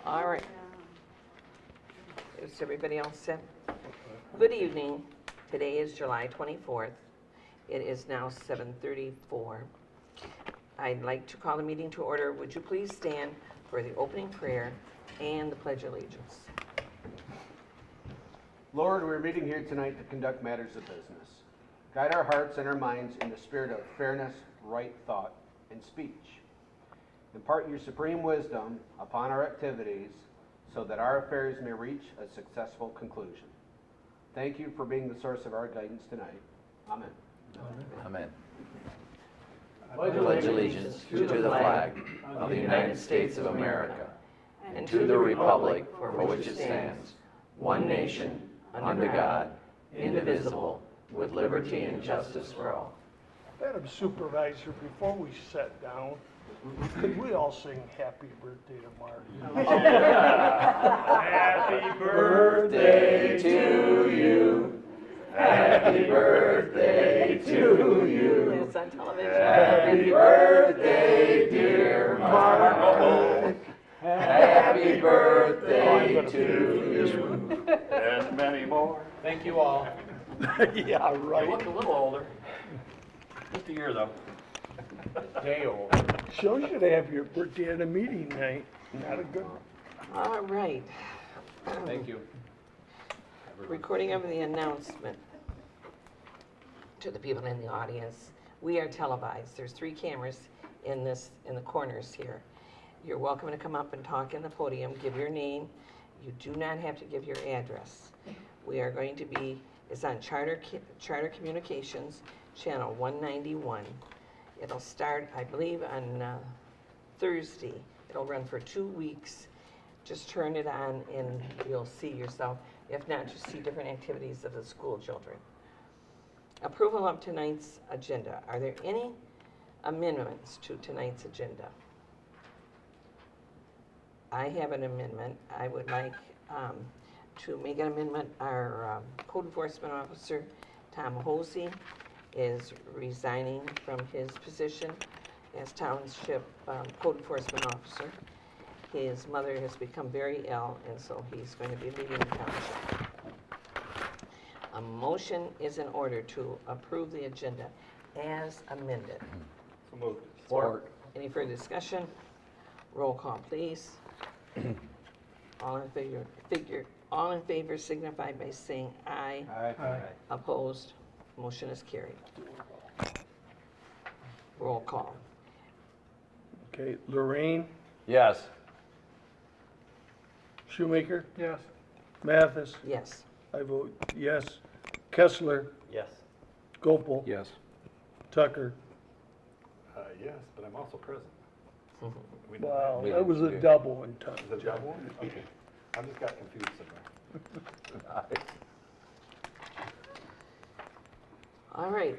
All right. Is everybody else set? Good evening. Today is July 24th. It is now 7:34. I'd like to call the meeting to order. Would you please stand for the opening prayer and the Pledge of Allegiance? Lord, we're meeting here tonight to conduct matters of business. Guide our hearts and our minds in the spirit of fairness, right thought, and speech. Impart your supreme wisdom upon our activities so that our affairs may reach a successful conclusion. Thank you for being the source of our guidance tonight. Amen. Amen. I pledge allegiance to the flag of the United States of America and to the republic for which it stands, one nation, under God, indivisible, with liberty and justice for all. Madam Supervisor, before we sit down, could we all sing Happy Birthday to Marty? Happy birthday to you. Happy birthday to you. It's on television. Happy birthday, dear Mark. Happy birthday to you. And many more. Thank you all. Yeah, You right. look a little older. Just a year though. Day old. So you should have your birthday at a meeting night, not a good one. All right. Thank you. Recording of the announcement to the people in the audience. We are televised. There's 3 cameras in the corners here. You're welcome to come up and talk in the podium, give your name. You do not have to give your address. We are going to be, it's on Charter Communications, channel 191. It'll start, I believe, on Thursday. It'll run for 2 weeks. Just turn it on and you'll see yourself. If not, just see different activities of the school children. Approval of tonight's agenda. Are there any amendments to tonight's agenda? I have an amendment. I would like to make an amendment. Our code enforcement officer, Tom Hosey, is resigning from his position as township code enforcement officer. His mother has become very ill, and so he's going to be leaving the township. A motion is in order to approve the agenda as amended. So moved. Support. Any further discussion? Roll call, please. All in favor signify by saying aye. Aye. Opposed? Motion is carried. Roll call. Okay, Lorraine, Yes. Shoemaker, Yes. Mathis, Yes. I vote yes. Kessler, Yes. Gopel, Yes. Tucker. Yes, but I'm also present. We- Wow, We that was a did. double in time. Is it double? Okay. I just got confused somewhere. All right.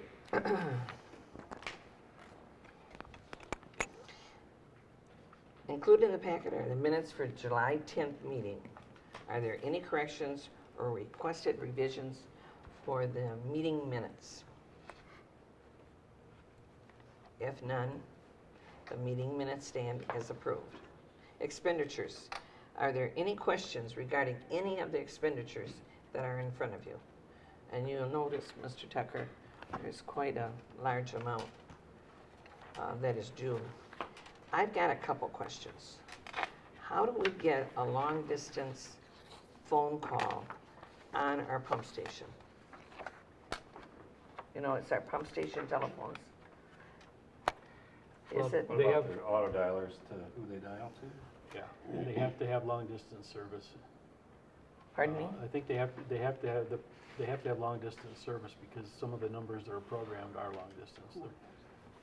Included in the packet are the minutes for July 10th meeting. Are there any corrections or requested revisions for the meeting minutes? If none, the meeting minutes stand as approved. Expenditures. Are there any questions regarding any of the expenditures that are in front of you? And you'll notice, Mr. Tucker, there's quite a large amount that is due. I've got a couple questions. How do we get a long-distance phone call on our pump station? You know, it's our pump station telephones. Is it? What about their auto dialers to who they dial to? Yeah, and they have to have long-distance service. Pardon me? I think they have to have long-distance service because some of the numbers that are programmed are long-distance.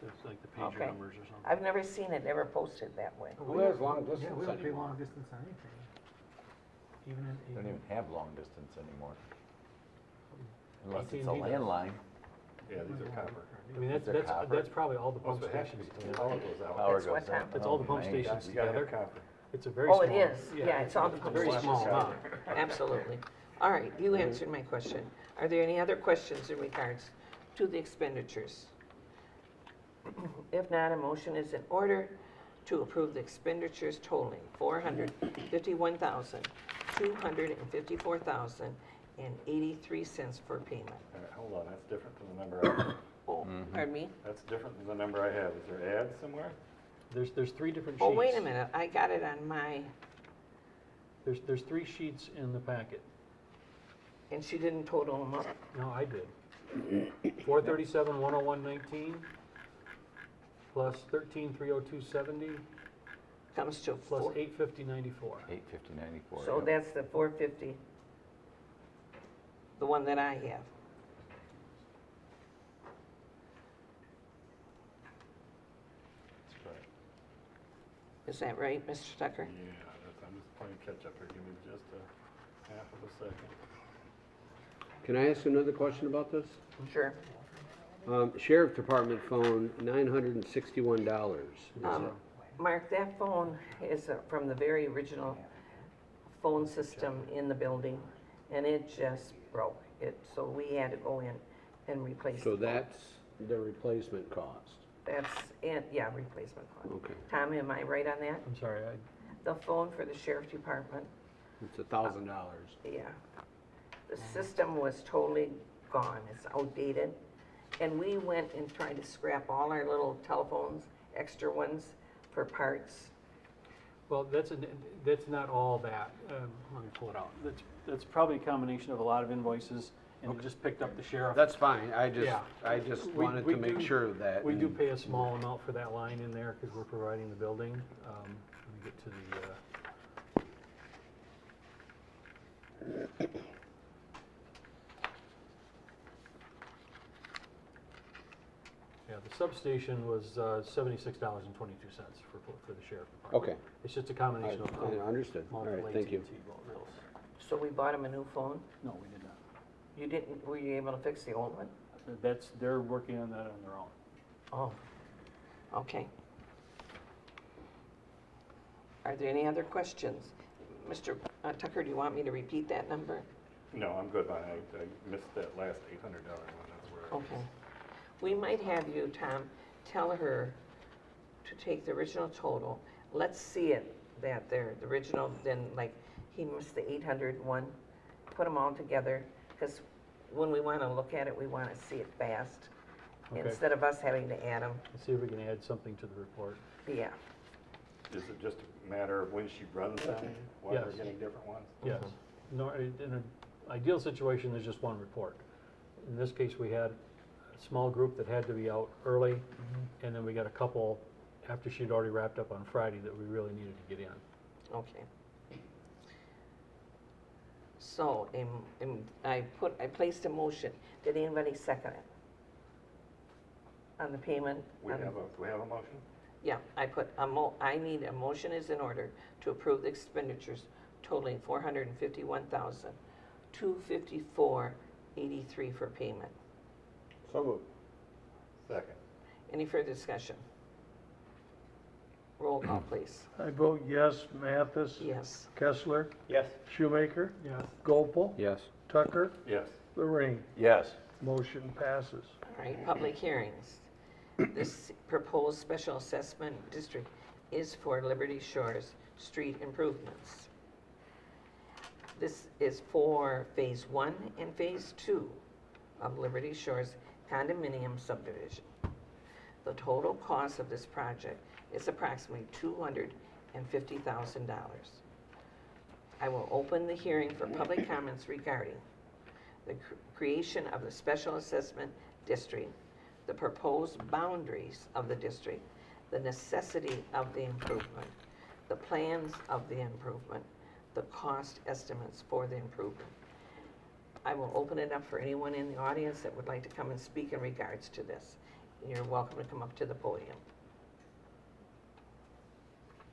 That's like the pager Okay. numbers or something. I've never seen it ever posted that way. Who has long distance Yeah, we don't pay anymore? long distance on anything. Even They don't in, even have long distance anymore. Unless it's a AT&T does. landline. Yeah, these are copper. I mean, They're copper. that's probably all the pump Most of it has to stations be. together. Power goes out. Power That's what goes out. time? It's all the pump man. stations You gotta have together. copper. It's a very Oh, small. it is? Yeah, it's all the a pump very stations small together. amount. Absolutely. All right, you answered my question. Are there any other questions in regards to the expenditures? If not, a motion is in order to approve the expenditures totaling $451,254,083 for payment. All right, hold on, that's different than the number I have. Oh, pardon me? That's different than the number I have. Is there ads somewhere? There's three different sheets. Oh, wait a minute, I got it on my, There's three sheets in the packet. and she didn't total them up. No, I did. 437, 101.19, plus 13,302.70, Comes to plus four. 850.94. 850.94. So that's the 450, the one that I have. That's correct. Is that right, Mr. Tucker? Yeah, I'm just playing catch up here. Give me just a half of a second. Can I ask another question about this? Sure. Sheriff Department phone, $961. Mark, that phone is from the very original phone system in the building, and it just broke. So we had to go in and replace So the phone. that's the replacement cost. That's, yeah, replacement phone. Okay. Tom, am I right on that? I'm sorry, The phone for the sheriff department, It's $1,000. yeah. The system was totally gone, it's outdated. And we went and tried to scrap all our little telephones, extra ones, for parts. well, that's not all that. Let me pull it out. That's probably a combination of a lot of invoices, and it just picked up the sheriff. That's fine, I Yeah. just We- wanted we to make do- sure that. We do pay a small amount for that line in there because we're providing the building. Let me get to the, yeah, the substation was $76.22 for the sheriff department. Okay, It's just a combination of I understood, all multiple right, thank you. AT&T bills. So we bought him a new phone. No, we did not. You didn't, were you able to fix the old one? They're working on that on their own. Oh, okay. Are there any other questions? Mr. Tucker, do you want me to repeat that number? No, I'm good, but I missed that last $800 one. That's where I Okay. We might have you, Tom, tell her to take the original total. Let's see it, that they're the original, then like, he missed the 800 one. Put them all together, because when we want to look at it, we want to see it fast. Okay. Instead of us having to add them, Let's see if we can add something to the report. yeah. Is it just a matter of when she runs them, why we're Yes. getting different ones? Yes. No, in an ideal situation, there's just one report. In this case, we had a small group that had to be out early, and then we got a couple after she'd already wrapped up on Friday that we really needed to get in. Okay. So, I placed a motion. Did anybody second it? On the payment? Do we have a motion? Yeah, I put I need a motion is in order to approve the expenditures totaling $451,254.83 for payment. So moved. Second. Any further discussion? Roll call, please. I vote yes. Mathis. Yes. Kessler. Yes. Shoemaker. Yes. Gopel. Yes. Tucker. Yes. Lorraine. Yes. Motion passes. All right, public hearings. This proposed special assessment district is for Liberty Shores street improvements. This is for Phase 1 and Phase 2 of Liberty Shores condominium subdivision. The total cost of this project is approximately $250,000. I will open the hearing for public comments regarding the creation of the special assessment district, the proposed boundaries of the district, the necessity of the improvement, the plans of the improvement, the cost estimates for the improvement. I will open it up for anyone in the audience that would like to come and speak in regards to this. You're welcome to come up to the podium.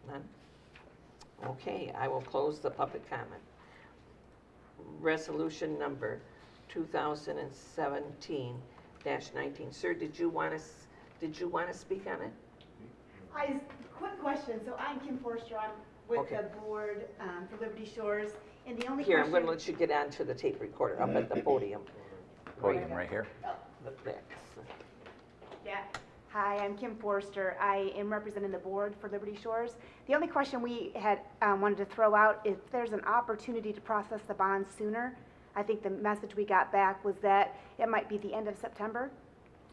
None? Okay, I will close the public comment. Resolution number 2017-19. Sir, did you want to speak on it? Quick question. So I'm Kim Forster. I'm with Okay. the board for Liberty Shores. And the only Here, I'm question... going to let you get onto the tape recorder up at the podium. Podium right here. Oh, There. yeah. Hi, I'm Kim Forster. I am representing the board for Liberty Shores. The only question we had wanted to throw out, if there's an opportunity to process the bonds sooner. I think the message we got back was that it might be the end of September.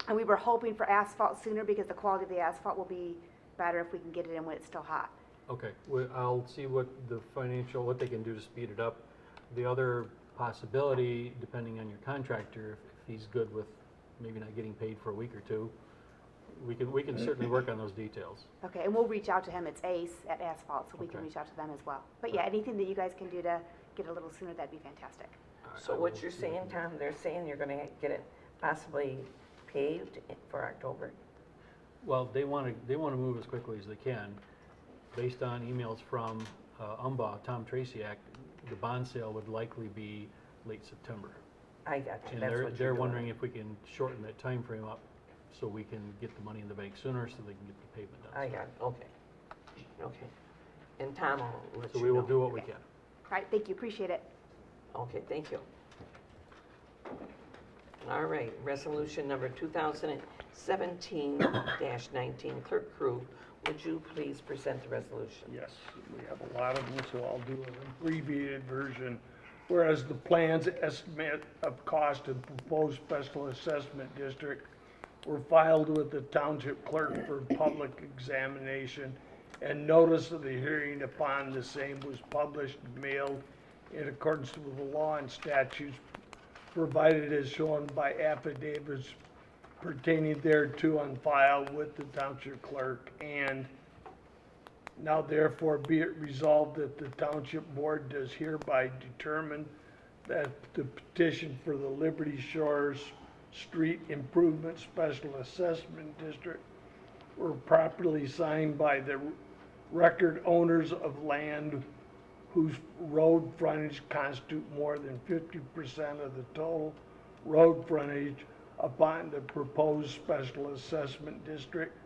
And we were hoping for asphalt sooner because the quality of the asphalt will be better if we can get it in when it's still hot. Okay, well, I'll see what what they can do to speed it up. The other possibility, depending on your contractor, if he's good with maybe not getting paid for a week or two, we can certainly work on those details. Okay, and we'll reach out to him. It's Ace at Asphalt, so we can Okay. reach out to them as well. But yeah, anything that you guys can do to get it a little sooner, that'd be fantastic. So what you're saying, Tom, they're saying you're gonna get it possibly paved for October? Well, they want to move as quickly as they can. Based on emails from Tom Traciak, the bond sale would likely be late September. I got you, And that's what they're you're doing. wondering if we can shorten that time frame up so we can get the money in the bank sooner so they can get the pavement done. I got it, okay. And Tom will let So you we will know. do what we Okay. can. All right, thank you, appreciate it. Okay, thank you. All right, resolution number 2017-19. Clerk Krug, would you please present the resolution? Yes, we have a lot of them, so I'll do an abbreviated version. Whereas the plan's estimate of cost of proposed special assessment district were filed with the township clerk for public examination, and notice of the hearing upon the same was published and mailed in accordance with the law and statutes provided as shown by affidavits pertaining thereto on file with the township clerk. And now therefore be it resolved that the township board does hereby determine that the petition for the Liberty Shores Street Improvement Special Assessment District were properly signed by the record owners of land whose road frontage constitute more than 50% of the total road frontage upon the proposed special assessment district.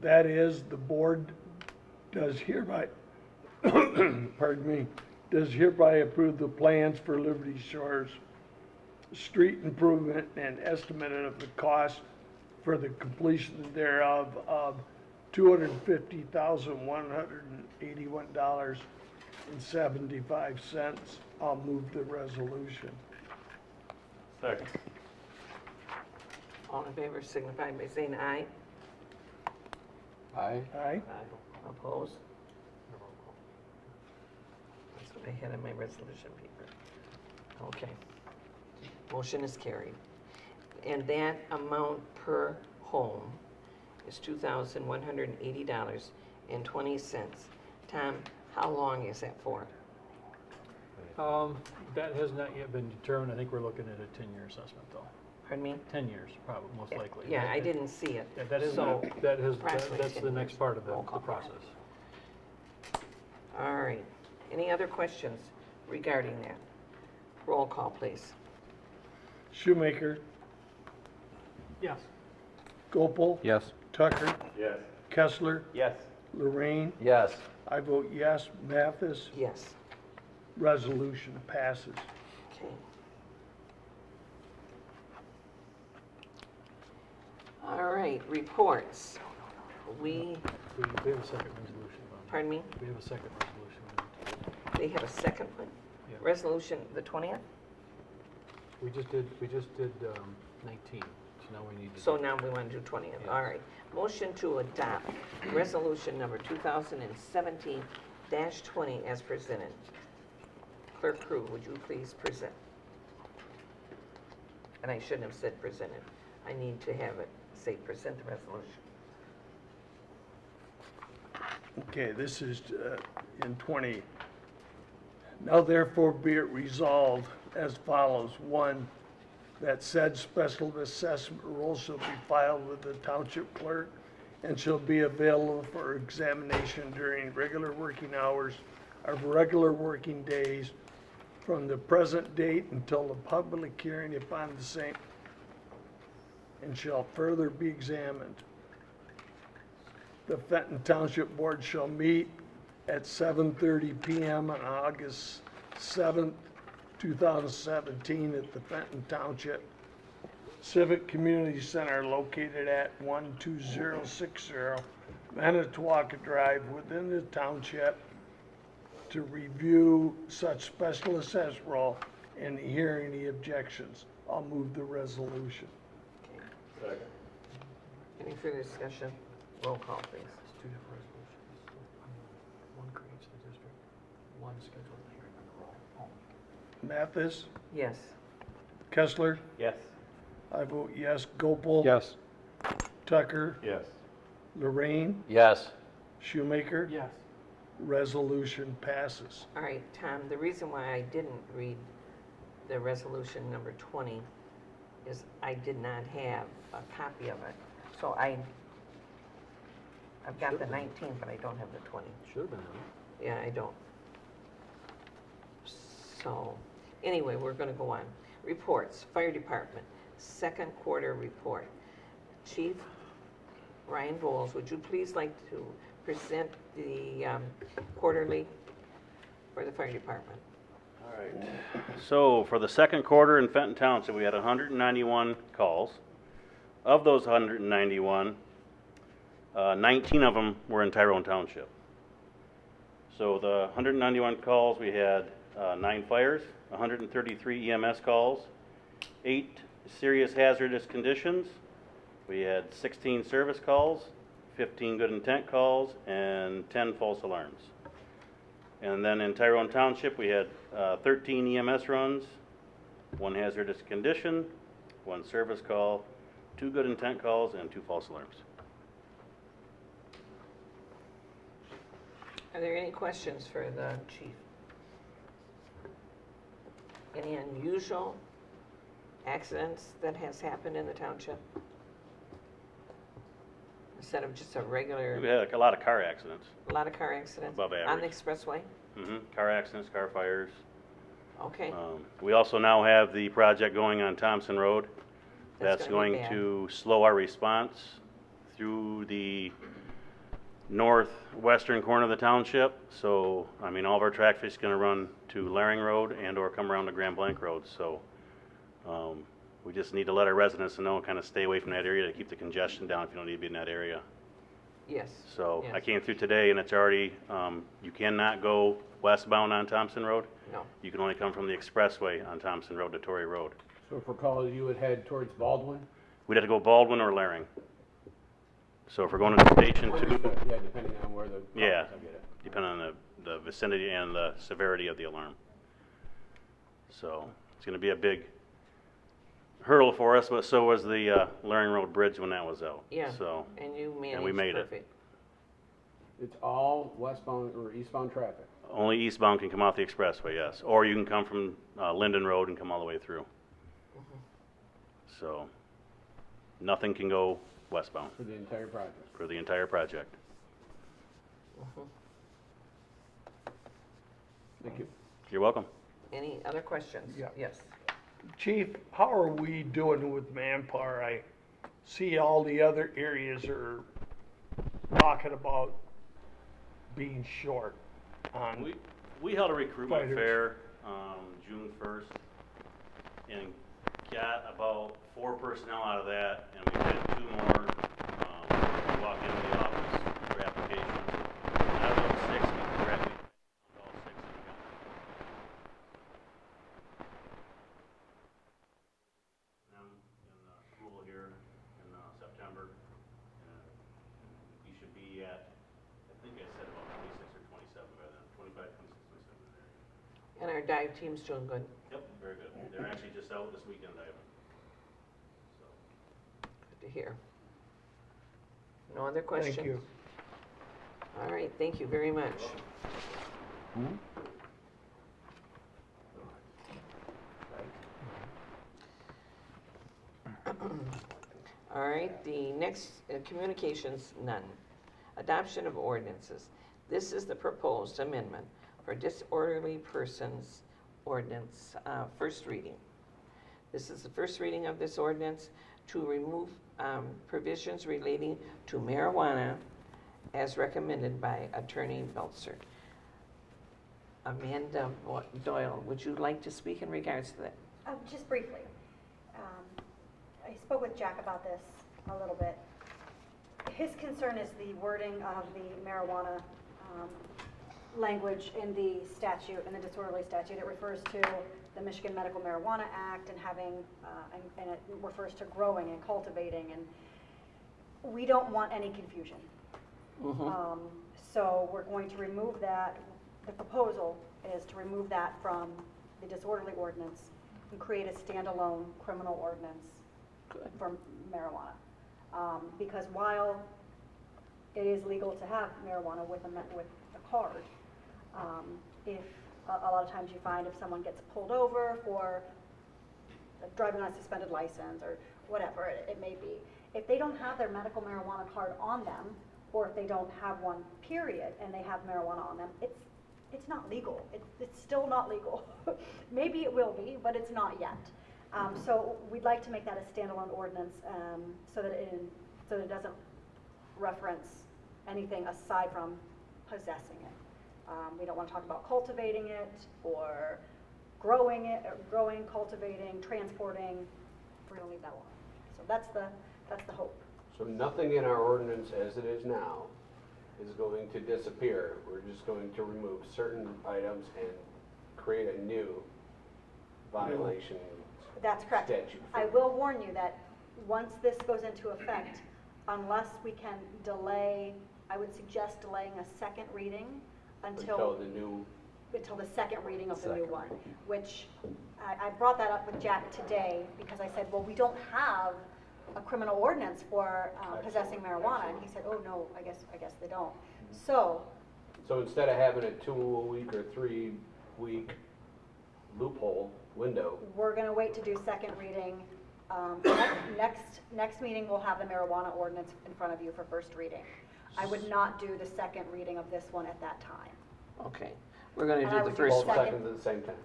That is, the board does hereby, pardon me, does hereby approve the plans for Liberty Shores street improvement and estimate of the cost for the completion thereof of $250,181.75. I'll move the resolution. Second. All in favor signify by saying aye. Aye. Aye? Opposed? That's what I had in my resolution paper. Okay. Motion is carried. And that amount per home is $2,180.20. Tom, how long is that for? That has not yet been determined. I think we're looking at a 10-year assessment though. Pardon me? 10 years, probably, most likely. Yeah, I didn't see it. Yeah, that is, So, approximately that's 10 the next years. part of the Roll call. process. All right. Any other questions regarding that? Roll call, please. Shoemaker, Yes. Gopal, Yes. Tucker, Yes. Kessler, Yes. Lorraine. Yes. I vote yes. Mathis, Yes. resolution passes. Okay. All right, reports. We, We have a second resolution. pardon me, We have a second resolution. they have a second one? Yeah. Resolution, the 20th? We just did 19, so now we need to. So now we want to do 20th, all right. Motion to adopt resolution number 2017-20 as presented. Clerk Krug, would you please present? And I shouldn't have said presented. I need to have it say present the resolution. Okay, this is in 20. Now therefore be it resolved as follows. One, that said special assessment roll shall be filed with the township clerk and shall be available for examination during regular working hours of regular working days from the present date until the public hearing upon the same, and shall further be examined. The Fenton Township Board shall meet at 7:30 PM on August 7th, 2017 at the Fenton Township Civic Community Center located at 12060 Manitowoc Drive within the township to review such special assessed role and hear any objections. I'll move the resolution. Second. Any further discussion? Roll call, please. It's two different resolutions. One creates the district, one schedules the hearing on the roll. Mathis, Yes. Kessler, Yes. I vote yes. Gopal. Yes. Tucker, Yes. Lorraine, Yes. Shoemaker. Yes. Resolution passes. All right, Tom, the reason why I didn't read the resolution number 20 is I did not have a copy of it. So I've got the 19, but I don't have the 20. Should have been, right? Yeah, I don't. So, anyway, we're gonna go on. Reports, Fire Department, second quarter report. Chief Ryan Bowles, would you please like to present the quarterly for the Fire Department? All right. So for the second quarter in Fenton Township, we had 191 calls. Of those 191, 19 of them were in Tyrone Township. So the 191 calls, we had 9 fires, 133 EMS calls, 8 serious hazardous conditions. We had 16 service calls, 15 good intent calls, and 10 false alarms. And then in Tyrone Township, we had 13 EMS runs, 1 hazardous condition, 1 service call, 2 good intent calls, and 2 false alarms. Are there any questions for the chief? Any unusual accidents that has happened in the township? Instead of just a We regular, had a lot of car accidents, a lot of car accidents? above On the average. expressway? Car accidents, car fires. Okay, We also now have the project going on Thompson Road. That's That's gonna be going bad. to slow our response through the northwestern corner of the township. So, I mean, all of our traffic is gonna run to Laring Road and or come around to Grand Blanc Road. So, we just need to let our residents know, kind of stay away from that area to keep the congestion down if you don't need to be in that area. yes. So I Yes. came through today and it's already, you cannot go westbound on Thompson Road. No. You can only come from the expressway on Thompson Road to Torrey Road. So if we're calling, you would head towards Baldwin? We'd have to go Baldwin or Laring. So if we're going to the station two, Yeah, depending on where the call is, Yeah. I get it. depending on the vicinity and the severity of the alarm. So it's gonna be a big hurdle for us, but so was the Laring Road Bridge when that was out. Yeah. So, And you managed we made it. perfect. It's all westbound or eastbound traffic? only eastbound can come off the expressway, yes. Or you can come from Linden Road and come all the way through. So, nothing can go westbound For the entire project? for the entire project. Thank you. You're welcome. Any other questions? Yeah. Yes. Chief, how are we doing with manpower? I see all the other areas are talking about being short on, We held a recruitment Fighters. fair June 1st and got about 4 personnel out of that, and we had 2 more walk into the office for applications. Out of those 6, we graduated all 6 that we got. Them in school here in September, and we should be at, I think I said about 26 or 27 by then, 25, 26, 27 in there. And our dive team's doing good. Yep, very good. They're actually just out this weekend diving. So, Good to hear. No other questions? thank you. All right, thank you very much. All right, the next, communications, none. Adoption of ordinances. This is the proposed amendment for disorderly persons ordinance, first reading. This is the first reading of this ordinance to remove provisions relating to marijuana as recommended by Attorney Belzer. Amanda Doyle, would you like to speak in regards to that? Just briefly. I spoke with Jack about this a little bit. His concern is the wording of the marijuana language in the statute, in the disorderly statute. It refers to the Michigan Medical Marijuana Act and having, and it refers to growing and cultivating, and we don't want any confusion. So we're going to remove that. The proposal is to remove that from the disorderly ordinance and create a standalone criminal ordinance for marijuana. Because while it is legal to have marijuana with a card, if a lot of times you find if someone gets pulled over for driving on a suspended license or whatever it may be, if they don't have their medical marijuana card on them, or if they don't have one period and they have marijuana on them, it's not legal. It's still not legal. Maybe it will be, but it's not yet. So we'd like to make that a standalone ordinance so that it doesn't reference anything aside from possessing it. We don't want to talk about cultivating it or growing it, or growing, cultivating, transporting. We're going to leave that alone. So that's the hope. So nothing in our ordinance as it is now is going to disappear. We're just going to remove certain items and create a new violation. That's correct. Statute. I will warn you that once this goes into effect, unless we can delay, I would suggest delaying a second reading until the second reading of the new one, which I brought that up with Jack today because I said, well, we don't have a criminal ordinance for possessing marijuana, and he said, oh no, I guess they don't. So instead of having a 2-week or 3-week loophole window, we're going to wait to do second reading. Next meeting we'll have the marijuana ordinance in front of you for first reading. I would not do the second reading of this one at that time. Okay, we're gonna And I do the would do first both one. second. seconds at the same time.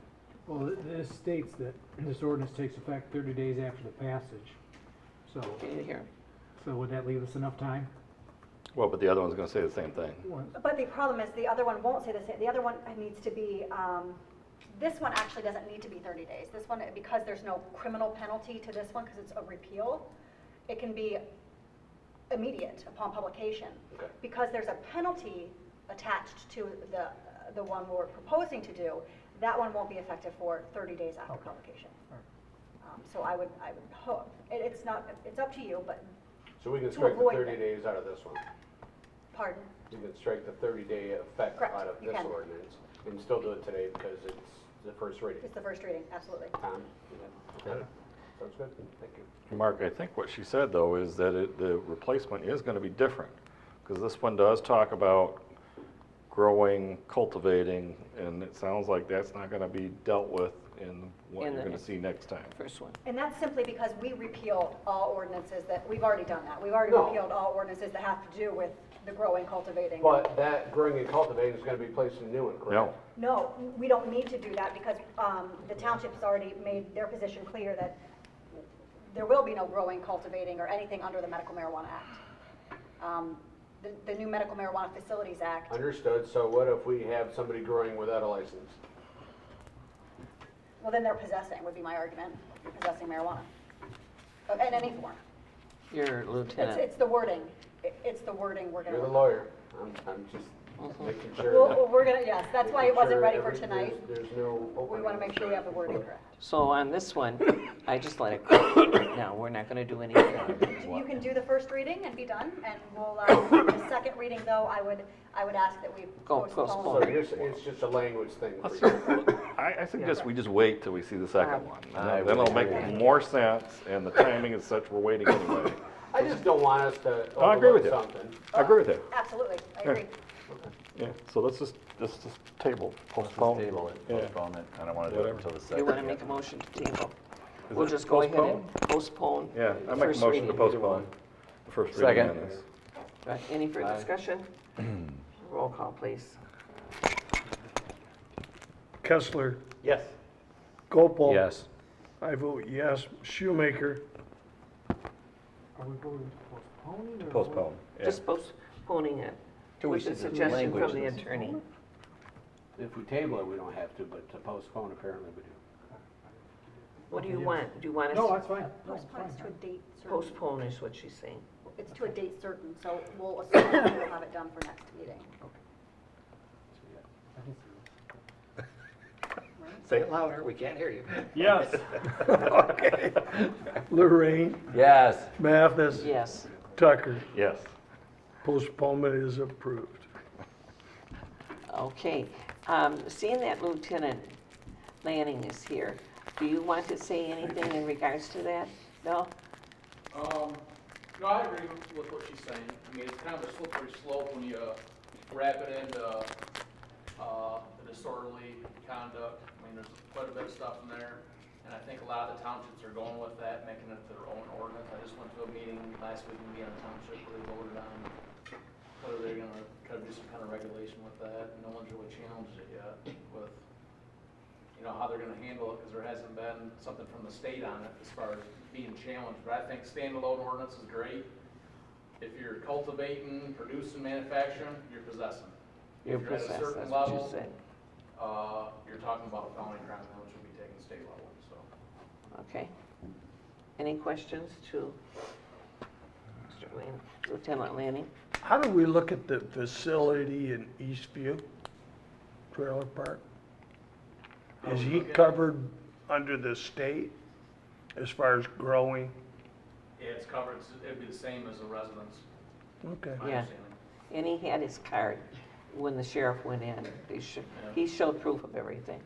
Well, this states that this ordinance takes effect 30 days after the passage. So, Can you hear? so would that leave us enough time? Well, but the other one's gonna say the same thing. But the problem is the other one won't say the same. The other one needs to be, this one actually doesn't need to be 30 days. This one, because there's no criminal penalty to this one, because it's a repeal, it can be immediate upon publication. Okay. Because there's a penalty attached to the one we're proposing to do, that one won't be effective for 30 days after publication. So I would hope, it's up to you, but, So we can To strike the avoid 30 that. days out of this one. pardon? You can strike the 30-day effect Correct, out of you this can. ordinance and still do it today because it's the first reading. It's the first reading, absolutely. Tom? Okay. Sounds good. Thank you. Mark, I think what she said, though, is that the replacement is gonna be different, because this one does talk about growing, cultivating, and it sounds like that's not gonna be dealt with in what In you're the gonna see next time. First one. And that's simply because we repeal all ordinances that, we've already done that. We've already No. repealed all ordinances that have to do with the growing, cultivating. But that growing and cultivating is going to be placed in a new one, correct? No, No, we don't need to do that because the township has already made their position clear that there will be no growing, cultivating, or anything under the Medical Marijuana Act. The new Medical Marijuana Facilities Act, Understood. So what if we have somebody growing without a license? well, then they're possessing, would be my argument. You're possessing marijuana in any form. You're lieutenant. It's the wording. It's the wording we're going You're to. the lawyer. I'm just making sure. Well, we're going to, yes, that's why it making wasn't sure ready for every- tonight. There's no We opening. want to make sure we have the wording correct. So on this one, I just let it go right now. We're not gonna do anything. You can do the first reading and be done, and we'll, the second reading though, I would ask that we Go postpone. postpone. So it's just a language thing for let's you. just, I suggest we just wait till we see the second one. I Then it'll would make agree. more sense, and the timing is such, we're waiting anyway. I just don't want us to I agree with overlook you. something. I agree with you. Absolutely, I agree. Yeah, so let's just table, Let's just postpone. table it, Yeah. postpone it. I don't wanna do it Whatever. until the second. You wanna yet. make a motion to table? Is We'll it just go ahead and postpone. Yeah, I the make a first motion to reading. postpone the first reading Second. on this. Right, any further Aye. discussion? Roll call, please. Kessler, Yes. Gopal. Yes. I vote yes. Shoemaker, Are we voting to postpone it or? Postpone, yeah. Just postponing it Till we with see a the suggestion language from the in this. attorney. If we table it, we don't have to, but to postpone, apparently we do. What do you want? Do you want us No, to that's fine. No, it's Postpone it to fine. a date certain. postpone is what she's saying? It's to a date certain, so we'll assume that we'll have it done for next meeting. I can see it. Say it louder, we can't hear you. Yes. Okay. Lorraine, Yes. Mathis, Yes. Tucker, Yes. postponement is approved. Okay. Seeing that Lieutenant Lanning is here, do you want to say anything in regards to that, Bill? No, I agree with what she's saying. I mean, it's kind of a slippery slope when you wrap it into the disorderly conduct. I mean, there's quite a bit of stuff in there, and I think a lot of the townships are going with that, making it their own ordinance. I just went to a meeting last week in Vienna Township where they voted on whether they're gonna try to do some kind of regulation with that, and no one's really challenged it yet with, you know, how they're gonna handle it, because there hasn't been something from the state on it as far as being challenged. But I think standalone ordinance is great. If you're cultivating, producing, manufacturing, you're possessing. You're If you're at a possessed, certain that's what you level, said. you're talking about a felony crime, which would be taken state level, so. Okay. Any questions to Mr. Lieutenant Lanning? How do we look at the facility in Eastview Trailer Park? Is he covered under the state as far as growing? Yeah, it's covered, it'd be the same as a residence, Okay. my Yeah. understanding. And he had his card when the sheriff went in. He showed proof of everything.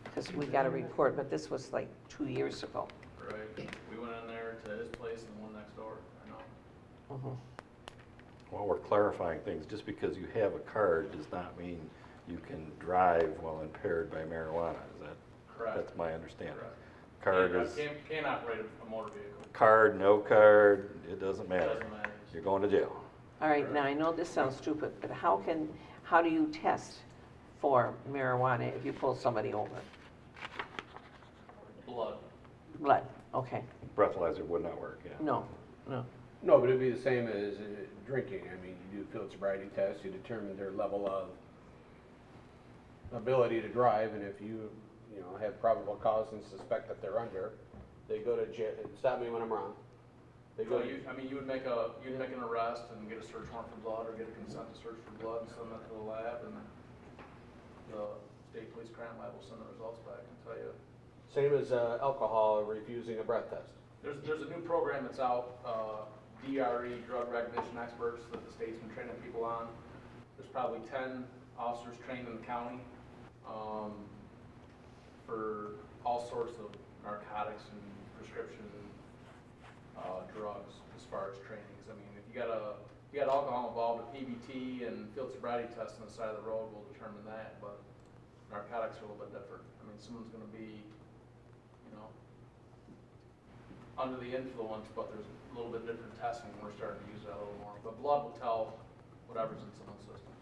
Because we got a report, but this was like 2 years ago. Right, we went in there to his place and the one next door, I know. Mhm. While we're clarifying things, just because you have a card does not mean you can drive while impaired by marijuana. Is that? Correct. That's my understanding. Correct. Card is, Can't operate a motor vehicle, card, no card, it doesn't it matter. doesn't matter. You're going to jail. All right, now I know this sounds stupid, but how do you test for marijuana if you pull somebody over? Blood. Blood, okay. Breathalyzer would not work, yeah. No, no. No, but it'd be the same as drinking. I mean, you do field sobriety tests, you determine their level of ability to drive, and if you know, have probable cause and suspect that they're under, they go to jail. Stop me when I'm wrong. They go So to, you would make an arrest and get a search warrant for blood, or get a consent to search for blood and send that to the lab, and the state police crime lab will send the results back and tell you. same as alcohol refusing a breath test. There's a new program that's out, DRE, drug recognition experts, that the state's been training people on. There's probably 10 officers trained in the county, for all sorts of narcotics and prescription drugs as far as trainings. I mean, if you got alcohol involved, a PBT and field sobriety test on the side of the road will determine that, but narcotics are a little bit different. I mean, someone's gonna be, you know, under the influence, but there's a little bit different testing. We're starting to use that a little more. But blood will tell whatever's in someone's system.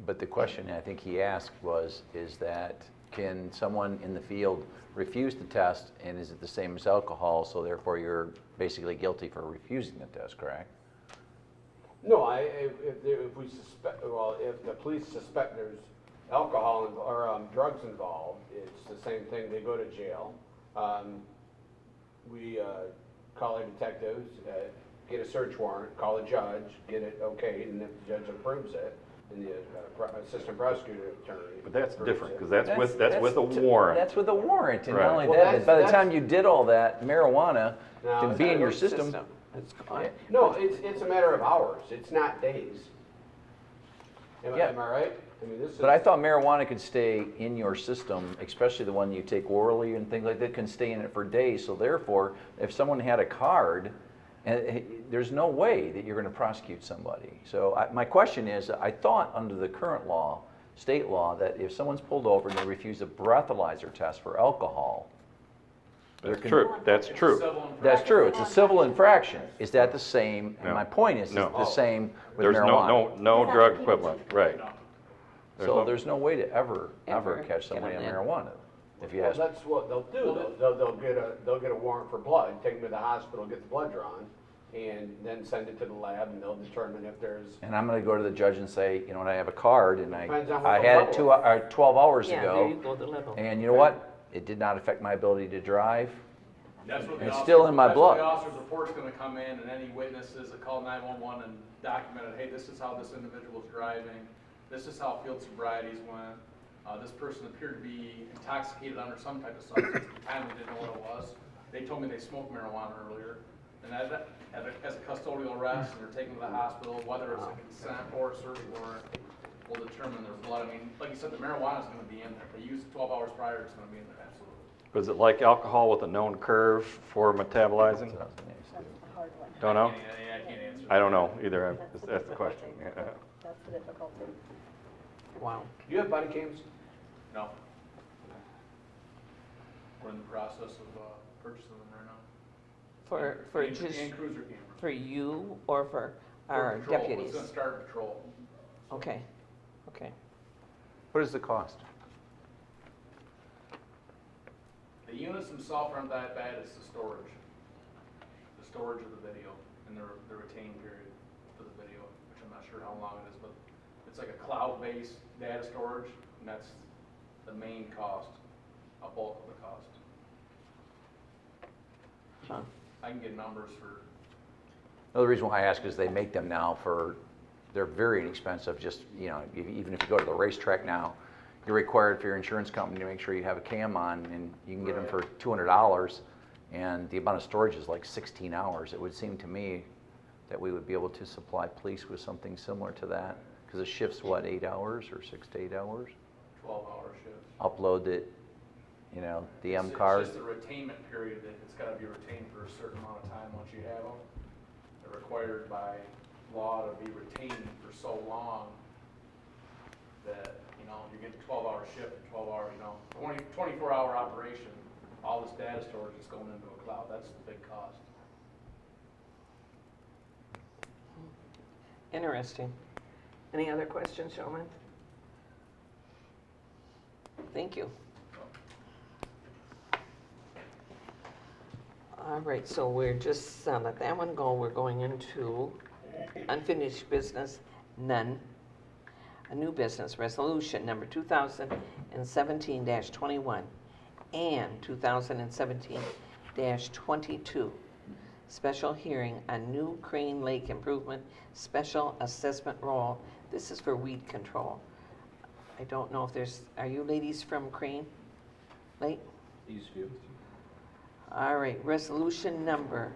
But the question I think he asked is that, can someone in the field refuse the test, and is it the same as alcohol, so therefore you're basically guilty for refusing the test, correct? No, if we suspect, well, if the police suspect there's alcohol or drugs involved, it's the same thing. They go to jail. We call our detectives, get a search warrant, call a judge, get it okayed, and if the judge approves it, and the assistant prosecutor attorney. But that's approves different, it. because that's with a warrant. That's with a warrant, and Right. not only Well, that, that's- but by the that's- time you did all that, marijuana No, can it's be not in your a system. It's gone. Yeah. No, it's a matter of hours. It's not days. Am Yeah. I right? I mean, this is. But I thought marijuana could stay in your system, especially the one you take orally and things like that, can stay in it for days. So therefore, if someone had a card, there's no way that you're going to prosecute somebody. So my question is, I thought under the current law, state law, that if someone's pulled over and they refuse a breathalyzer test for alcohol, That's true, that's true. that's true, it's a civil infraction. Is that the same? And No. my point is No. the same with There's marijuana. no drug equivalent, right. So there's no way to ever Ever catch get somebody on on that. marijuana. If you Well, ask, that's what they'll do. They'll get a warrant for blood, take them to the hospital, get the blood drawn, and then send it to the lab, and they'll determine if there's. and I'm gonna go to the judge and say, you know what, I have a card, and Depends on what I the had level it 12 hours Yeah, there you ago, go, the level. and you know what? it did not affect my ability to drive. That's what the It's officer's- still in my that's what blood. the officer's report's gonna come in, and any witnesses that call 911 and documented, hey, this is how this individual's driving, this is how field sobrieties went, this person appeared to be intoxicated under some type of substance, at the time they didn't know what it was. They told me they smoked marijuana earlier, and as a custodial arrest, and they're taken to the hospital, whether it's a consent or a search warrant, will determine their blood. I mean, like you said, the marijuana's gonna be in there. If they use it 12 hours prior, it's gonna be in there, absolutely. Was it like alcohol with a known curve for metabolizing? That's the hard one. Don't know? I can't answer. I don't know either. That's the question. Yeah. That's the difficulty. Wow. Do you have body cams? No. We're in the process of purchasing them right now. For And just, cruiser cameras. for you or for For our patrol. deputies? It's gonna start patrol. Okay, okay. What is the cost? The units themselves aren't that bad, it's the storage. The storage of the video and the retain period for the video, which I'm not sure how long it is, but it's like a cloud-based data storage, and that's the main cost, a bulk of the cost. Huh. I can get numbers for, The reason why I ask is they make them now they're very inexpensive, just, you know, even if you go to the racetrack now, you're required for your insurance company to make sure you have a cam on, and you can get them for $200, and the amount of storage is like 16 hours. It would seem to me that we would be able to supply police with something similar to that, because it shifts, what, 8 hours or 6 to 8 hours? 12-hour shifts. Upload it, you know, the M card. It's just the retainment period, that it's gotta be retained for a certain amount of time once you have them. They're required by law to be retained for so long that, you know, you get a 12-hour shift, 12 hour, you know, 24-hour operation, all this data storage is going into a cloud. That's the big cost. Interesting. Any other questions, Showman? Thank you. All right, so we're just, let that one go. We're going into unfinished business, none. A new business, resolution number 2017-21 and 2017-22. Special hearing on new Crane Lake Improvement Special Assessment Roll. This is for weed control. I don't know if are you ladies from Crane Lake? Eastview. All right, resolution number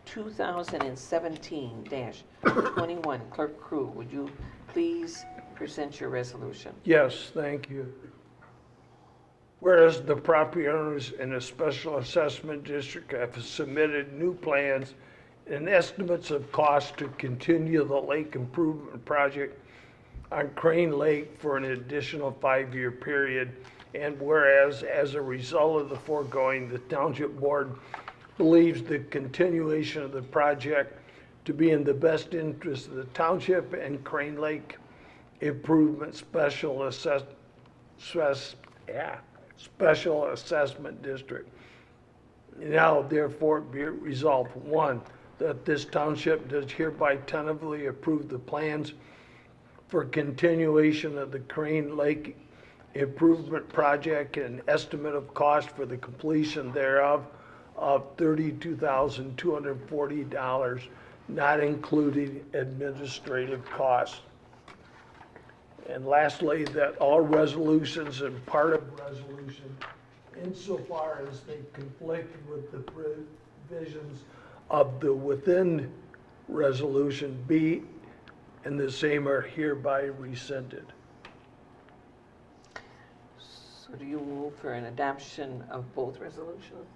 2017-21. Clerk Krug, would you please present your resolution? Yes, thank you. Whereas the property owners in a special assessment district have submitted new plans and estimates of cost to continue the lake improvement project on Crane Lake for an additional 5-year period. And whereas, as a result of the foregoing, the Township Board believes the continuation of the project to be in the best interest of the Township and Crane Lake Improvement Special Assessment District. Now, therefore, be it resolved, 1, that this township does hereby tentatively approve the plans for continuation of the Crane Lake Improvement Project and estimate of cost for the completion thereof of $32,240, not including administrative costs. And lastly, that all resolutions and part of resolution, insofar as they conflict with the provisions of the within resolution, be and the same are hereby rescinded. So do you move for an adoption of both resolutions,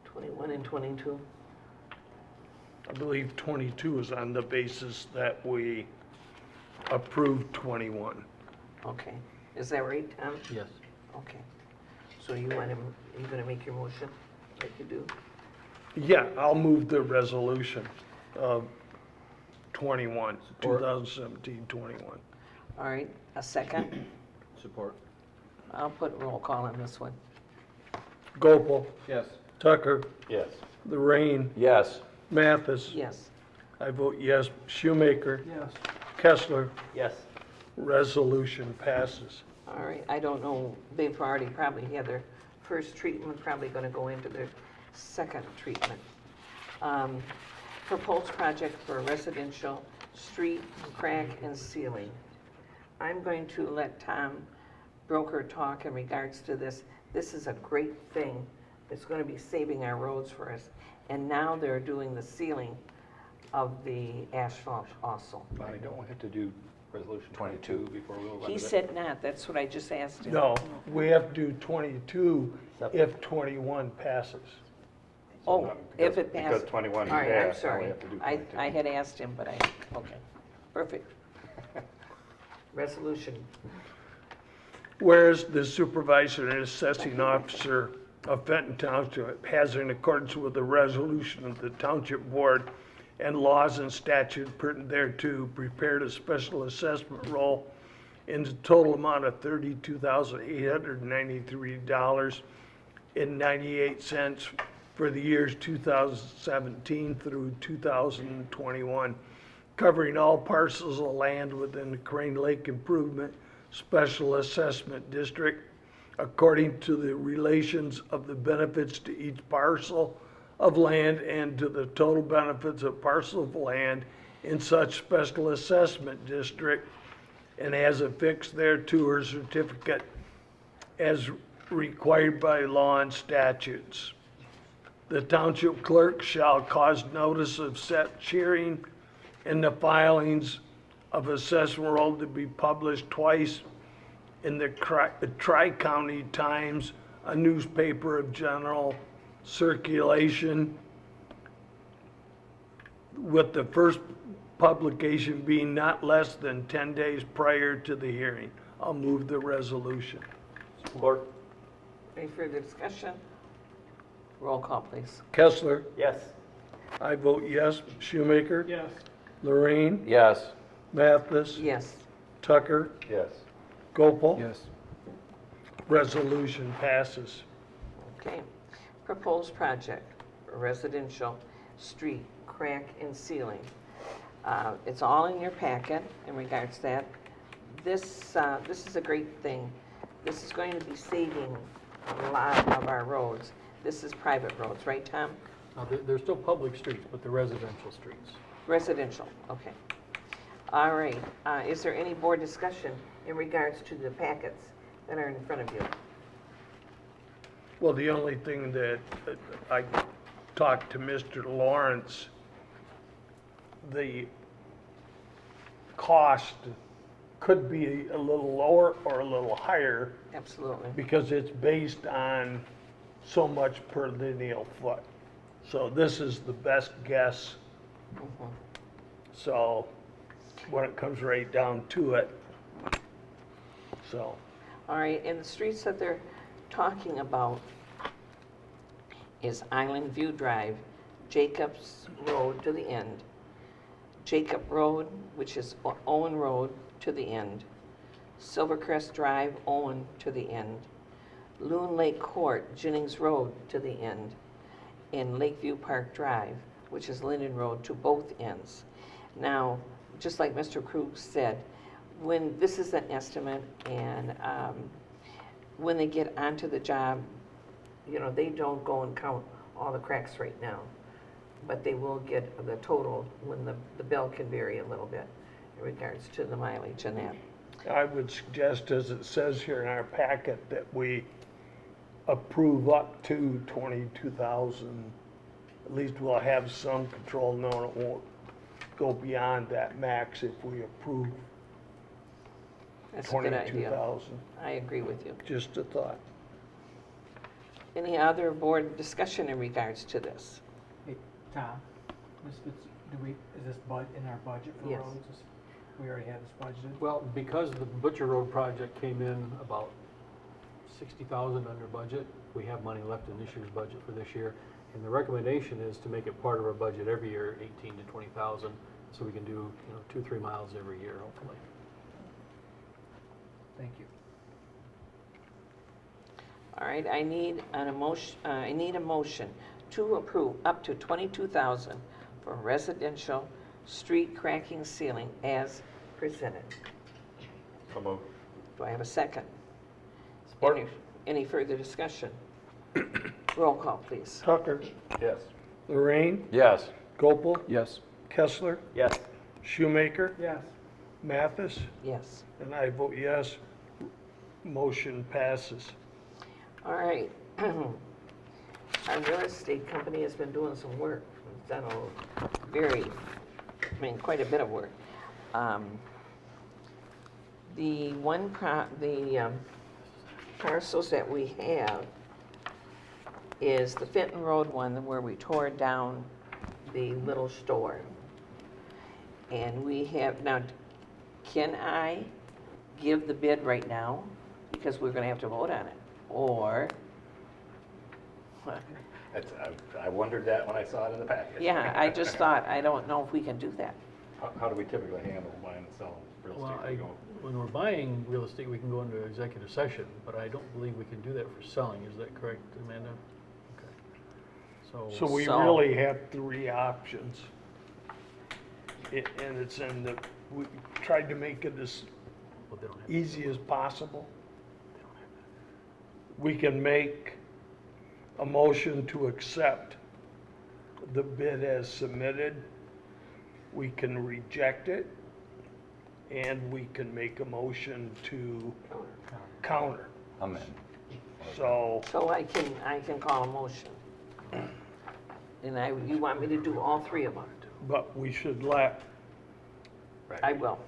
21 and 22? I believe 22 is on the basis that we approved 21. Okay, is that right, Tom? Yes. Okay, so you gonna make your motion like you do? Yeah, I'll move the resolution of 21, 2017-21. All right, a second? Support. I'll put roll call on this one. Gopal, Yes. Tucker, Yes. Lorraine, Yes. Mathis. Yes. I vote yes. Shoemaker, Yes. Kessler, Yes. resolution passes. All right, I don't know, they've already probably had their first treatment, probably gonna go into their second treatment. Proposed project for residential street crack and sealing. I'm going to let Tom Broker talk in regards to this. This is a great thing. It's gonna be saving our roads for us. And now they're doing the sealing of the asphalt also. Bonnie, don't we have to do resolution 22 before we move on to He that? said not, that's what I just asked him. No, we have to do 22 if 21 passes. Oh, not- if because- it passes. because 21 All right, I'm passed, now we sorry. have to do I 22. had asked him, but okay, perfect. Resolution. Whereas the supervisor and assessing officer of Fenton Township has, in accordance with the resolution of the Township Board and laws and statutes pertinent thereto, prepared a special assessment roll in the total amount of $32,893.98 for the years 2017 through 2021, covering all parcels of land within the Crane Lake Improvement Special Assessment District, according to the relations of the benefits to each parcel of land and to the total benefits of parcel of land in such special assessment district, and has affixed thereto her certificate as required by law and statutes. The township clerk shall cause notice of such hearing in the filings of assessment roll to be published twice in the Tri-County Times, a newspaper of general circulation, with the first publication being not less than 10 days prior to the hearing. I'll move the resolution. Support. Any further discussion? Roll call, please. Kessler, Yes. I vote yes. Shoemaker, Yes. Lorraine, Yes. Mathis, Yes. Tucker, Yes. Gopal. Yes. Resolution passes. Okay. Proposed project for residential street crack and sealing. It's all in your packet in regards to that. This is a great thing. This is going to be saving a lot of our roads. This is private roads, right, Tom? They're still public streets, but they're residential streets. Residential, okay. All right, is there any board discussion in regards to the packets that are in front of you? Well, the only thing that I talked to Mr. Lawrence, the cost could be a little lower or a little higher Absolutely. because it's based on so much per lineal foot. So this is the best guess. Mhm. So when it comes right down to it, so. All right, and the streets that they're talking about is Island View Drive, Jacobs Road to the end, Jacob Road, which is Owen Road to the end, Silvercrest Drive, Owen to the end, Loon Lake Court, Jennings Road to the end, and Lakeview Park Drive, which is Linden Road to both ends. Now, just like Mr. Krug said, when this is an estimate and when they get onto the job, you know, they don't go and count all the cracks right now, but they will get the total when the bill can vary a little bit in regards to the mileage and that. I would suggest, as it says here in our packet, that we approve up to 22,000. At least we'll have some control, knowing it won't go beyond that max if we approve That's a good idea. 22,000. I agree with you. Just a thought. Any other board discussion in regards to this? Hey, Tom, is this in our budget for Yes. roads? We already have this budgeted? Well, because the Butcher Road project came in about 60,000 under budget, we have money left in this year's budget for this year. And the recommendation is to make it part of our budget every year, 18 to 20,000, so we can do, 2-3 miles every year, hopefully. Thank you. All right, I need a motion to approve up to 22,000 for residential street cracking sealing as presented. So moved. Do I have a second? Support. Any further discussion? Roll call, please. Tucker, Yes. Lorraine, Yes. Gopel, Yes. Kessler, Yes. Shoemaker, Yes. Mathis, Yes. and I vote yes. Motion passes. All right. Our real estate company has been doing some work. It's done quite a bit of work. The parcels that we have is the Fenton Road one where we tore down the little store. And we have, now, can I give the bid right now? Because we're gonna have to vote on it, or, I wondered that when I saw it in the package. yeah, I just thought, I don't know if we can do that. How do we typically handle buying and selling real Well, estate? when we're buying real estate, we can go into executive session, but I don't believe we can do that for selling. Is that correct, Amanda? Okay. So we So- really have three options. And it's we tried to make it as Well, they don't have- easy as possible. We can make a motion to accept the bid as submitted. We can reject it, and we can make a motion to counter. Amen. So, So I can call a motion. And you want me to do all three of them? but we should let, I will.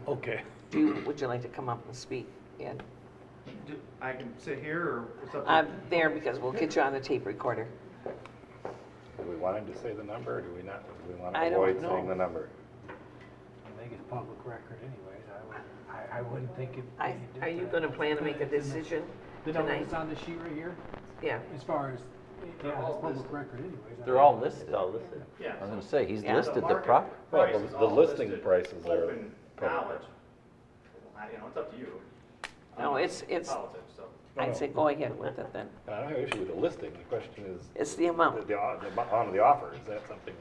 okay. Would you like to come up and speak, Ed? I can sit here, or what's up? I'm there because we'll get you on the tape recorder. Do we want him to say the number, or do we not? Do we want I to don't avoid saying know. the number? I think it's public record anyways. I wouldn't think it. Are you gonna plan to make a decision The number tonight? that's on the sheet right here, Yeah. as far as, yeah, it's public record anyways. They're all listed. all listed. Yeah. I was gonna say, he's Yeah. listed the prop. Well, Price is the all listing listed, prices are Open public. knowledge. It's up to you. No, it's, Politics, so. I'd say go ahead with it then. I don't have an issue with the listing, the question is. It's the amount. The amount of the offer, is that something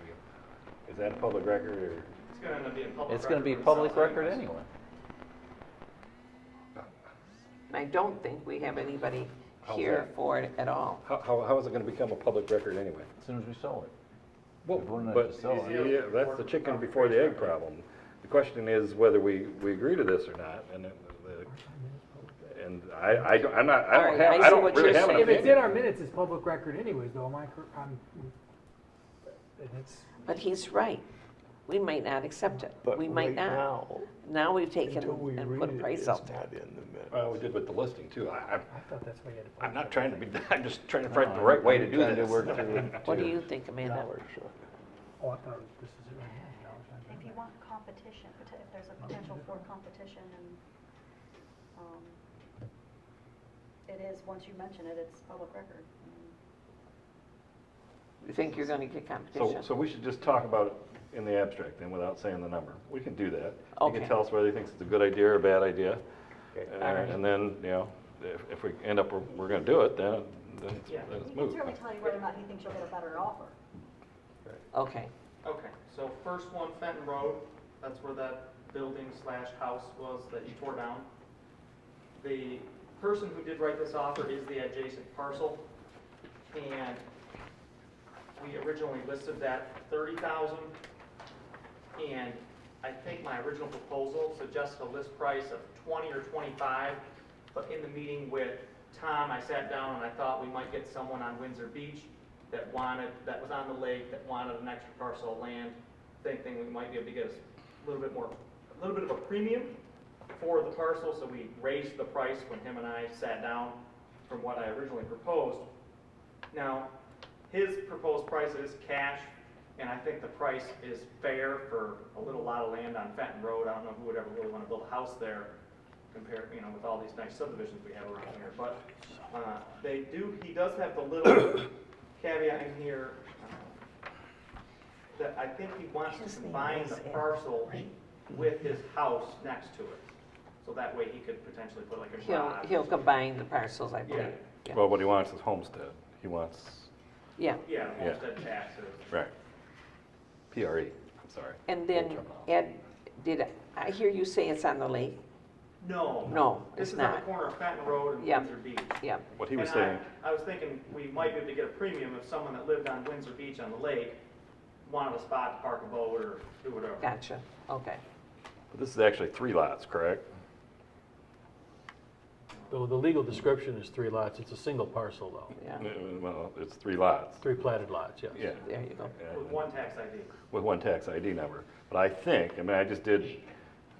is that a public record, or? It's gonna end up being public. It's gonna be record public for itself record anyways. anyway. I don't think we have anybody How's here that? for it at all. How is it gonna become a public record anyway? As soon as we sell it. Well, We wouldn't have but, to sell it. yeah, that's the chicken before the egg problem. The question is whether we agree to this or not, and I'm not, All right, I I see don't what really you're have an saying. If it's in opinion. our minutes, it's public record anyways, though, and it's, But he's right. We might not accept it. But We might right not. now, Now we've taken until we and read put a it, price it's out there. not in the minutes. Well, we did with the listing too. I thought that's why you had to. I'm not trying to be, I'm just trying to find the right way to do Trying to this. work through What do you think, Amanda? Dollar short. Oh, I thought this is it right here. If you want competition, if there's a potential for competition, and, it is, once you mention it, it's public record. You think you're gonna get competition? So we should just talk about it in the abstract then, without saying the number. We can do that. He Okay. can tell us whether he thinks it's a good idea or a bad idea. all right. And then, if we end up, we're gonna do it, then Yeah. it's He can moved. certainly tell you whether or not he thinks you'll get a better offer. Okay. Okay, so first one, Fenton Road, that's where that building slash house was that you tore down. The person who did write this offer is the adjacent parcel, and we originally listed that 30,000, and I think my original proposal suggested a list price of 20 or 25, but in the meeting with Tom, I sat down and I thought we might get someone on Windsor Beach that was on the lake, that wanted an extra parcel of land, thinking we might be able to get a little bit of a premium for the parcel, so we raised the price when him and I sat down from what I originally proposed. Now, his proposed price is cash, and I think the price is fair for a little lot of land on Fenton Road. I don't know who would ever really want to build a house there compared, with all these nice subdivisions we have around here, but he does have the little caveat in here that I think he wants His to name combine is the Ed, parcel right? with his house next to it. So that way he could potentially put like a garage. He'll combine the parcels, I believe. Yeah. Well, what he wants is homestead. He wants, Yeah. Yeah, homestead taxes. right, PRE, I'm sorry. And then, Ed, did I hear you say it's on the lake? No. No, This it's is on not. the corner of Fenton Road and Yep. Windsor Beach. Yep, What he was And saying, I was thinking we might be able to get a premium if someone that lived on Windsor Beach on the lake wanted a spot to park a boat or do whatever. gotcha, okay. but this is actually 3 lots, correct? So the legal description is 3 lots, it's a single parcel though. Yeah, Well, it's 3 lots. 3 platted lots, yes. Yeah. there you go. Yeah, With one tax ID. with one tax ID number. But I think, I mean, I just did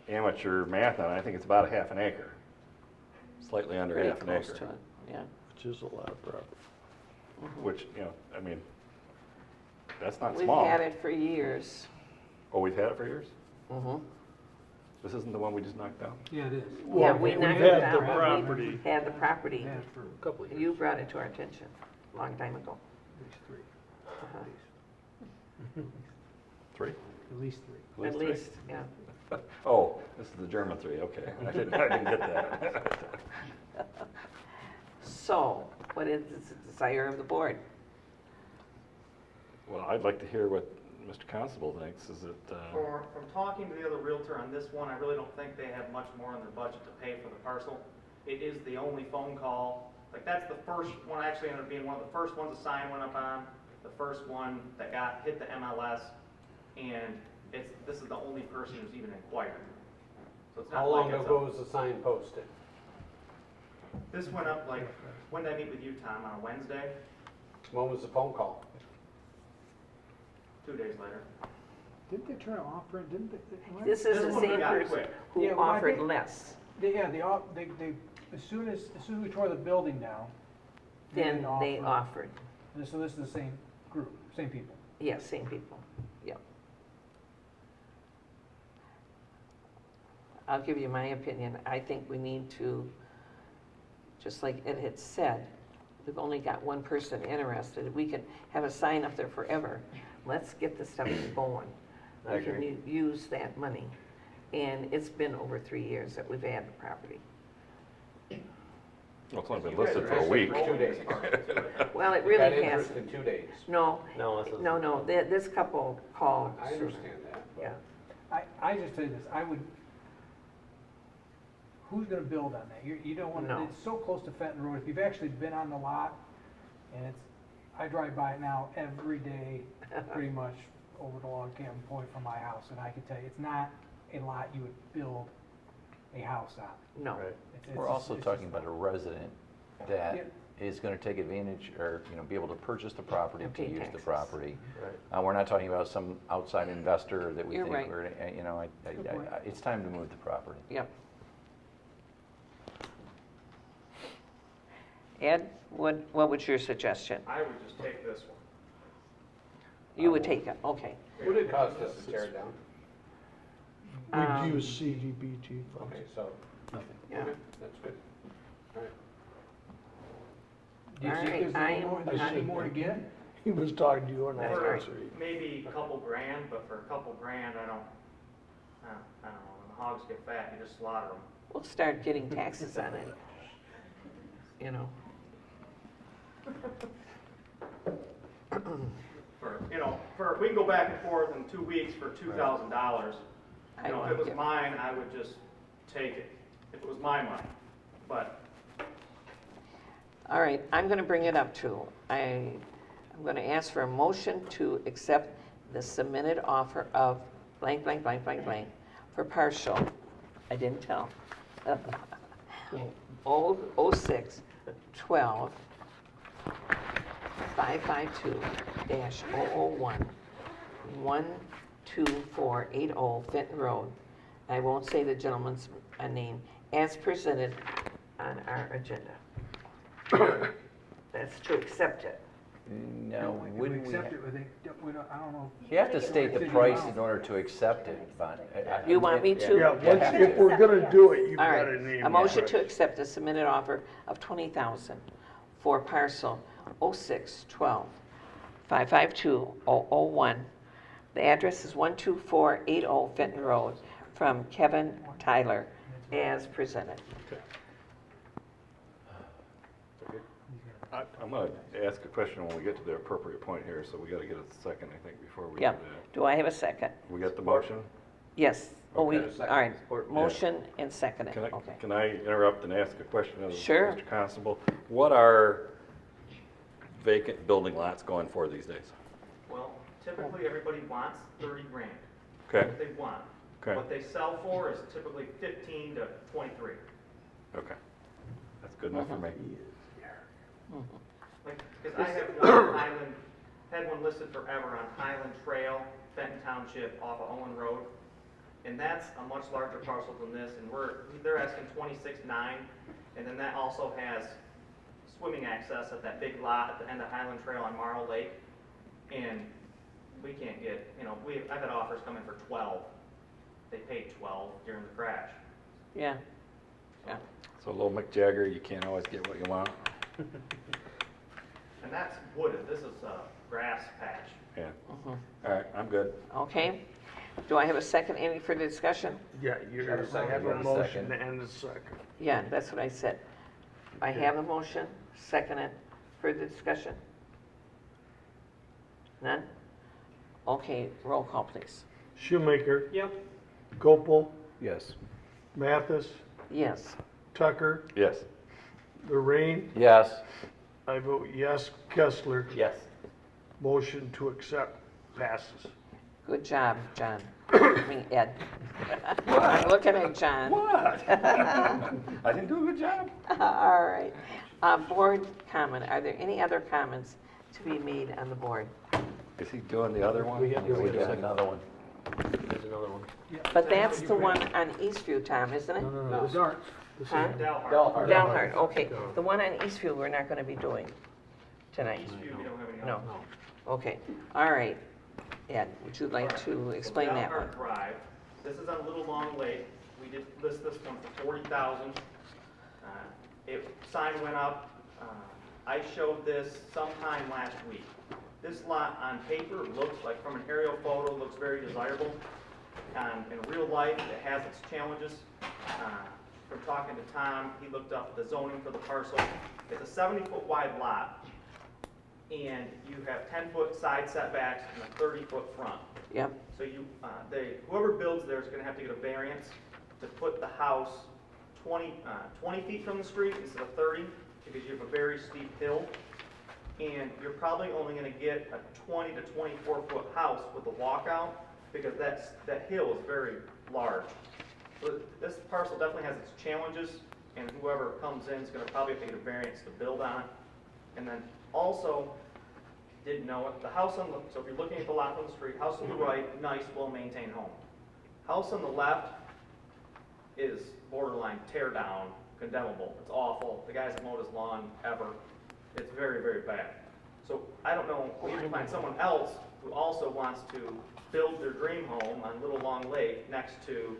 amateur math on it, I think it's about a half an acre. Slightly under Pretty half an close acre. to it, yeah. Which is a lot of property. Which, you know, I mean, that's not We've small. had it for years. Oh, we've had it for years? Mm-hmm. This isn't the one we just knocked down? Yeah, it is. Yeah, Well, we we've knocked had it the down. property. We had the property. Yeah, for A couple of years. You brought it to our attention a long time ago. at least 3. Uh-huh. 3? At least 3. At least, yeah. Oh, this is the German 3, okay. I didn't get that. So, what is the desire of the board? Well, I'd like to hear what Mr. Constable thinks. Is it, From talking to the other realtor on this one, I really don't think they have much more in their budget to pay for the parcel. It is the only phone call, like that's the first one, actually ended up being one of the first ones a sign went up on, the first one that hit the MLS, and this is the only person who's even inquired. So it's not How like long it's ago was the sign posted? This went up like, when did I meet with you, Tom, on a Wednesday? When was the phone call? 2 days later. Didn't they try to offer it, didn't they? This is This the one we same got person quick. who Yeah, well, I offered think- less. They, as soon as we tore the building down. Then didn't they offer. offered. And so this is the same group, same people. Yes, same people, yep. I'll give you my opinion. I think we need to, just like Ed had said, we've only got one person interested. We can have a sign up there forever. Let's get this stuff going. We can use that money. And it's been over 3 years that we've had the property. well, it's only been listed for a week. 2 days. Well, it Got really interest hasn't. in 2 days. No, this couple called. I understand that. but- Yeah, I just tell you this, who's gonna build on that? You don't want, No. it's so close to Fenton Road, if you've actually been on the lot, and I drive by it now every day, pretty much over the Log Cabin Point from my house, and I can tell you, it's not a lot you would build a house on. no. It's We're just- also it's talking just- about a resident that is going to take advantage or, you know, be able to purchase the property And to pay use the taxes. property. We're not talking about some outside investor that we You're think right. we're, you know, it's time to move the property. Yep. Ed, what was your suggestion? I would just take this one. You would take it, okay. What did it cost us to tear it down? We'd use CDBG funds. Okay, so, Yeah. okay, that's good. All right. Do you All think right, there's I any more, am there's any not- more to get? He was talking to you on That's that. right. so he- Maybe a couple grand, but for a couple grand, I don't know, when the hogs get fat, you just slaughter them. We'll start getting taxes on it. You know, For, we can go back and forth in 2 weeks for $2,000. I You know, if wanna it was give- mine, I would just take it, if it was my money. But all right, I'm gonna bring it up too. I'm gonna ask for a motion to accept the submitted offer of blank, blank, blank, blank, blank for partial, I didn't tell. 06 12 552-001 12480 Fenton Road. I won't say the gentleman's name, as presented on our agenda. That's to accept it. No, If we wouldn't we? accept it, I don't know. You have to state the price in order to accept it, but. You want me to? Yeah, You once, have if to. we're gonna do it, you've All gotta right, name a motion the to price. accept the submitted offer of $20,000 for parcel 06 12 552-001. The address is 12480 Fenton Road from Kevin Tyler, as presented. I'm going to ask a question when we get to the appropriate point here, so we got to get a second, I think, before we do Yeah. that. Do I have a second? We got the motion? Yes. Oh, we, Okay. all right, motion and second it, Can I, okay. can I interrupt and ask a question of Sure. Mr. Constable? What are vacant building lots going for these days? Well, typically, everybody wants 30 grand. Okay, What they want. okay, What they sell for is typically 15 to 23. okay. That's good enough for me. Like, because I have one on Highland, had one listed forever on Highland Trail, Fenton Township, off of Owen Road. And that's a much larger parcel than this, and they're asking 26.9, and then that also has swimming access at that big lot at the end of Highland Trail on Marl Lake. And we can't get, I've had offers come in for 12. They paid 12 during the crash. Yeah, yeah. So little Mick Jagger, you can't always get what you want. And that's wooded, this is a grass patch. Yeah. All right, I'm good. Okay. Do I have a second? Any further discussion? Yeah, you Got a second. have a Got a motion second. and a second. Yeah, that's what I said. I have a motion, second it. Further discussion? None? Okay, roll call, please. Shoemaker, Yep. Gopel, Yes. Mathis, Yes. Tucker, Yes. Lorraine, Yes. I vote yes. Kessler, Yes. motion to accept passes. Good job, John. I mean, Ed. I'm looking at John. What? I didn't do a good job. All right. Board comment. Are there any other comments to be made on the board? Is he doing the other one? We have- Or is we he have doing another one? There's another one. But that's the one on Eastview, Tom, isn't it? No, this is, this is, Huh? Dalhart. Downhard, okay. The one on Eastview, we're not gonna be doing tonight. Eastview, we don't have any. No. Okay, all right. Ed, would you like to explain that one? Dalhart Drive, this is on Little Long Lake, we did list this one for 40,000. Sign went up, I showed this sometime last week. This lot on paper looks like, from an aerial photo, looks very desirable. In real life, it has its challenges. From talking to Tom, he looked up the zoning for the parcel. It's a 70-foot wide lot, and you have 10-foot side setbacks and a 30-foot front. Yep, So whoever builds there is gonna have to get a variance to put the house 20 feet from the street instead of 30, because you have a very steep hill. And you're probably only gonna get a 20 to 24-foot house with a walkout, because that hill is very large. So this parcel definitely has its challenges, and whoever comes in is gonna probably have to get a variance to build on it. And then also, didn't know it, the house so if you're looking at the lot from the street, house on the right, nice, well-maintained home. House on the left is borderline tear down, condemnable. It's awful. The guy hasn't mowed his lawn ever. It's very, very bad. So I don't know, we need to find someone else who also wants to build their dream home on Little Long Lake next to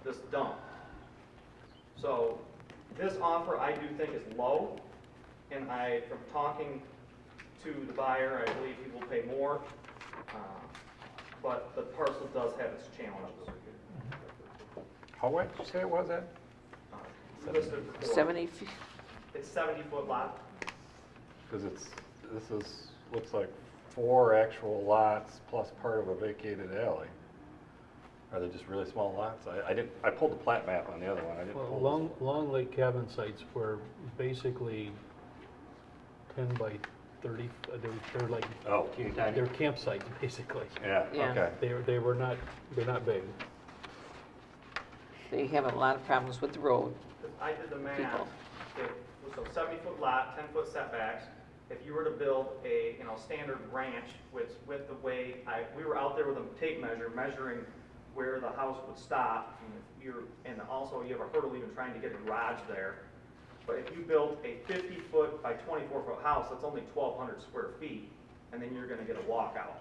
this dump. So this offer I do think is low, and from talking to the buyer, I believe he will pay more, but the parcel does have its challenges. How wide did you say it was, Ed? Listed for 70 feet. It's 70-foot lot. Because looks like 4 actual lots plus part of a vacated alley. Are they just really small lots? I pulled the plat map on the other one. I didn't well, pull this one. Long Lake cabin sites were basically 10 by 30, they're like, Oh, they're campsites, basically. yeah, Yeah. okay. They're not big. They have a lot of problems with the road. I did the math. People. So 70-foot lot, 10-foot setbacks. If you were to build a, standard ranch with the way, we were out there with a tape measure, measuring where the house would stop. And also you have a hurdle even trying to get a garage there. But if you built a 50-foot by 24-foot house, that's only 1,200 square feet, and then you're gonna get a walkout.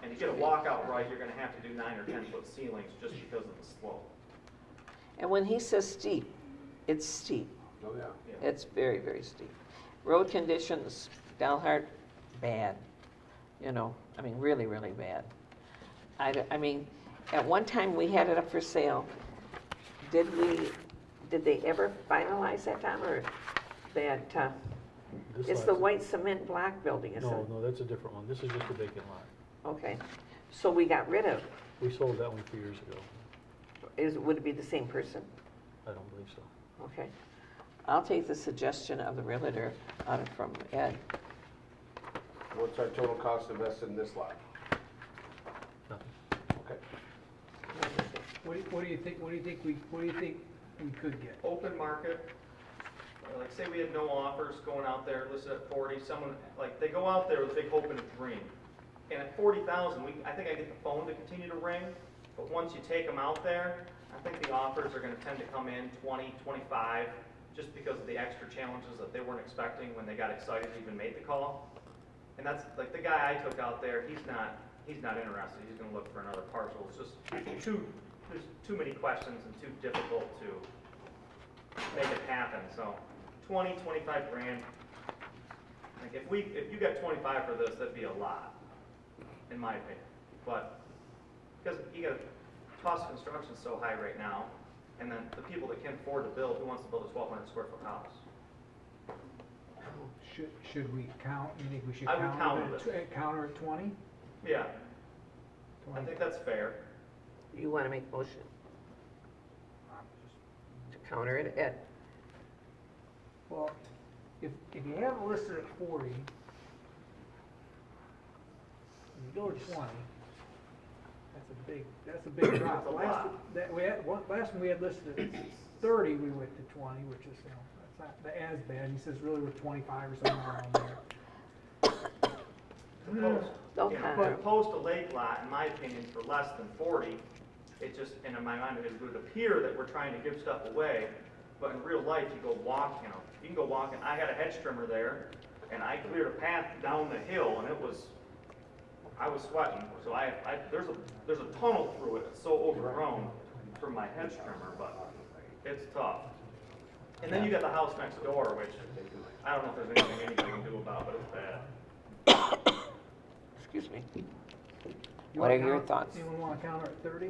And to get a walkout right, you're gonna have to do 9 or 10-foot ceilings just because of the slope. And when he says steep, it's steep. Oh, yeah. It's very, very steep. Road conditions, Dalhart, bad. Really, really bad. I mean, at one time, we had it up for sale. Did they ever finalize that, Tom, or that, This it's the lot's- white cement block building, isn't it? No, that's a different one. This is just a vacant lot. Okay, so we got rid of We sold that one a few years ago. Would it be the same person? I don't believe so. Okay. I'll take the suggestion of the realtor from Ed. What's our total cost invested in this lot? Nothing. Okay. What do you think we could get? Open market, like say we had no offers going out there listed at 40, someone, like they go out there with a big hope and a dream. And at 40,000, I think I get the phone to continue to ring, but once you take them out there, I think the offers are gonna tend to come in 20, 25, just because of the extra challenges that they weren't expecting when they got excited to even make the call. And that's, like the guy I took out there, he's not interested, he's gonna look for another parcel. It's just there's too many questions and too difficult to make it happen, so 20, 25 grand. Like if you got 25 for this, that'd be a lot, in my opinion. But, because you got, cost of construction's so high right now, and then the people that can't afford to build, who wants to build a 1,200 square foot house? Should we count, you think we should I would counter at 20? Yeah, I think that's fair. You want to make a motion to counter it, Ed? Well, if you have it listed at 40, and you go to 20, that's a big drop. That's a lot. Last one we had listed at 30, we went to 20, which is, that's not as bad. He says really we're 25 or something around there. But post a lake lot, in my opinion, for less than 40, it just, and in my mind, it would appear that we're trying to give stuff away, but in real life, you go walk, you can go walking. I had a hedge trimmer there, and I cleared a path down the hill, and I was sweating. So there's a tunnel through it. It's so overgrown from my hedge trimmer, but it's tough. And then you got the house next door, which I don't know if there's anything anybody can do about, but it's bad. Excuse me. What are your thoughts? Anyone want to counter at 30?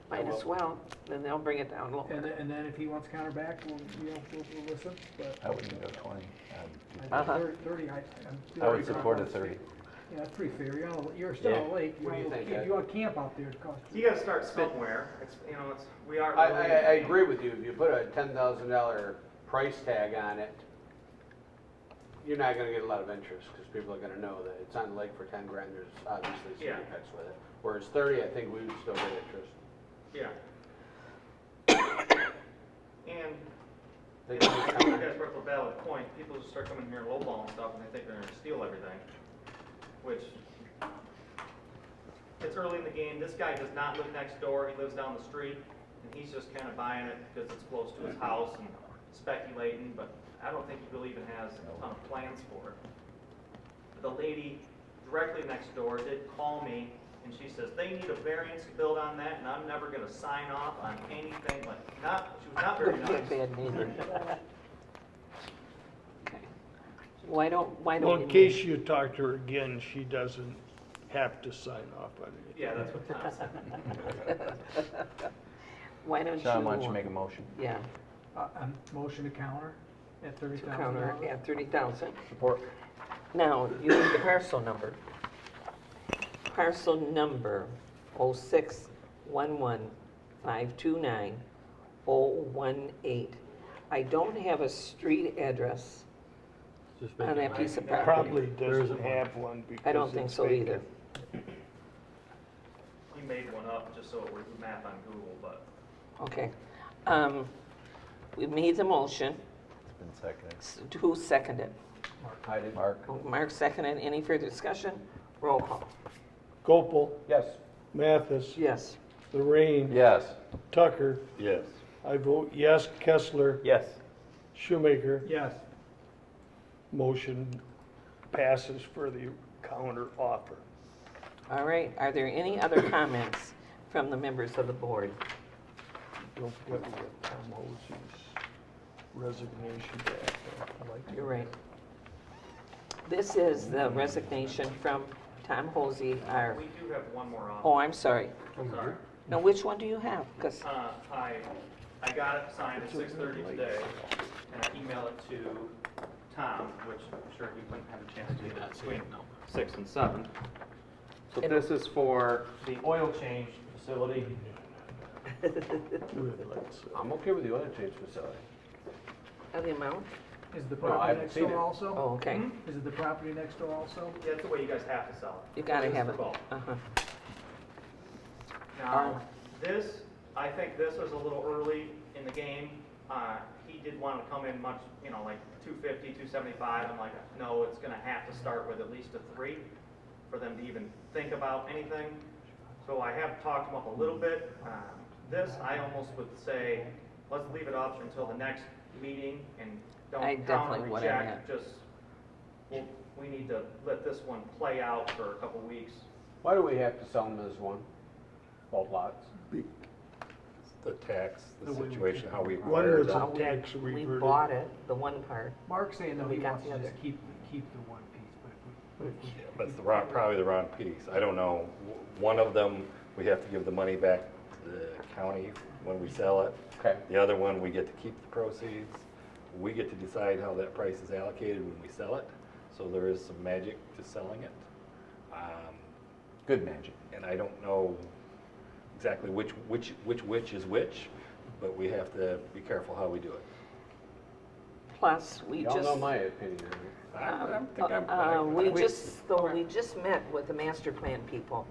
Might as well, then they'll bring it down lower. And then if he wants to counter back, we'll listen, but. I wouldn't go 20. I think 30, I would support a 30. Yeah, that's pretty fair. You're still a lake. What do you think, Ed? You want to camp out there, it costs you. You gotta start somewhere. We are. I agree with you. If you put a $10,000 price tag on it, you're not gonna get a lot of interest, because people are gonna know that it's on the lake for 10 grand, there's obviously some Yeah. effects with it. Whereas 30, I think we would still get interest. Yeah. And They you can just come- guys brought up a valid point. People just start coming here and lowballing stuff, and they think they're gonna steal everything, which it's early in the game. This guy does not live next door. He lives down the street, and he's just kind of buying it because it's close to his house and speculating, but I don't think he really even has a ton of plans for it. The lady directly next door did call me, and she says, they need a variance to build on that, and I'm never gonna sign off on anything, she was not very Would be a nice. bad neighbor. Okay. Why don't Well, we in move- case you talk to her again, she doesn't have to sign off on anything. Yeah, that's what Tom said. Why don't you? Sean, why don't you make a motion? Yeah, Motion to counter at to $30,000. counter at 30,000. Support. Now, you need the parcel number. Parcel number 0611529018. I don't have a street address Just on vacant that lot. piece of property. Probably There doesn't isn't one. have one because I don't think it's so either. vacant. He made one up just so it would map on Google, but Okay. We made the motion. It's been seconded. Who seconded? I did. Mark? Mark seconded. Any further discussion? Roll call. Gopel, Yes. Mathis, Yes. Lorraine, Yes. Tucker. Yes. I vote yes. Kessler, Yes. Shoemaker. Yes. Motion passes for the counter offer. All right. Are there any other comments from the members of the board? Don't forget we got Tom Hosey's resignation back. I like You're right. This is the resignation from Tom Hosey, our, we do have one more offer. oh, I'm sorry. Sorry. Now, which one do you have? Because, I got it signed at 6:30 today, and I emailed it to Tom, which I'm sure he wouldn't have a chance to do that between 6 and 7. So this is for the oil change facility. I'm okay with the oil change facility. And the amount? Is the I property haven't next seen door it. also? Oh, okay. Is it the property next door also? Yeah, that's the way you guys have to sell it. You gotta It's have for it. both. Uh-huh. Now, this, I think this is a little early in the game. He did want to come in much, you know, like 250, 275. I'm like, no, it's gonna have to start with at least a 3 for them to even think about anything. So I have talked him up a little bit. This, I almost would say, let's leave it up until the next meeting and I don't count definitely or would, reject, just, we need to let this one play out for a couple weeks. Why do we have to sell them as one? Both lots? The tax, the situation, how we One acquired was them. How tax we reverted. bought it, the one part. Mark's saying though We he got wants the to other. just keep the one piece, but if we That's the wrong, probably the wrong piece. I don't know. One of them, we have to give the money back to the county when we sell it. Okay. The other one, we get to keep the proceeds. We get to decide how that price is allocated when we sell it. So there is some magic to selling it. Good magic. And I don't know exactly which is which, but we have to be careful how we do it. Plus, we Y'all just. know my opinion on it. We just met with the master plan people.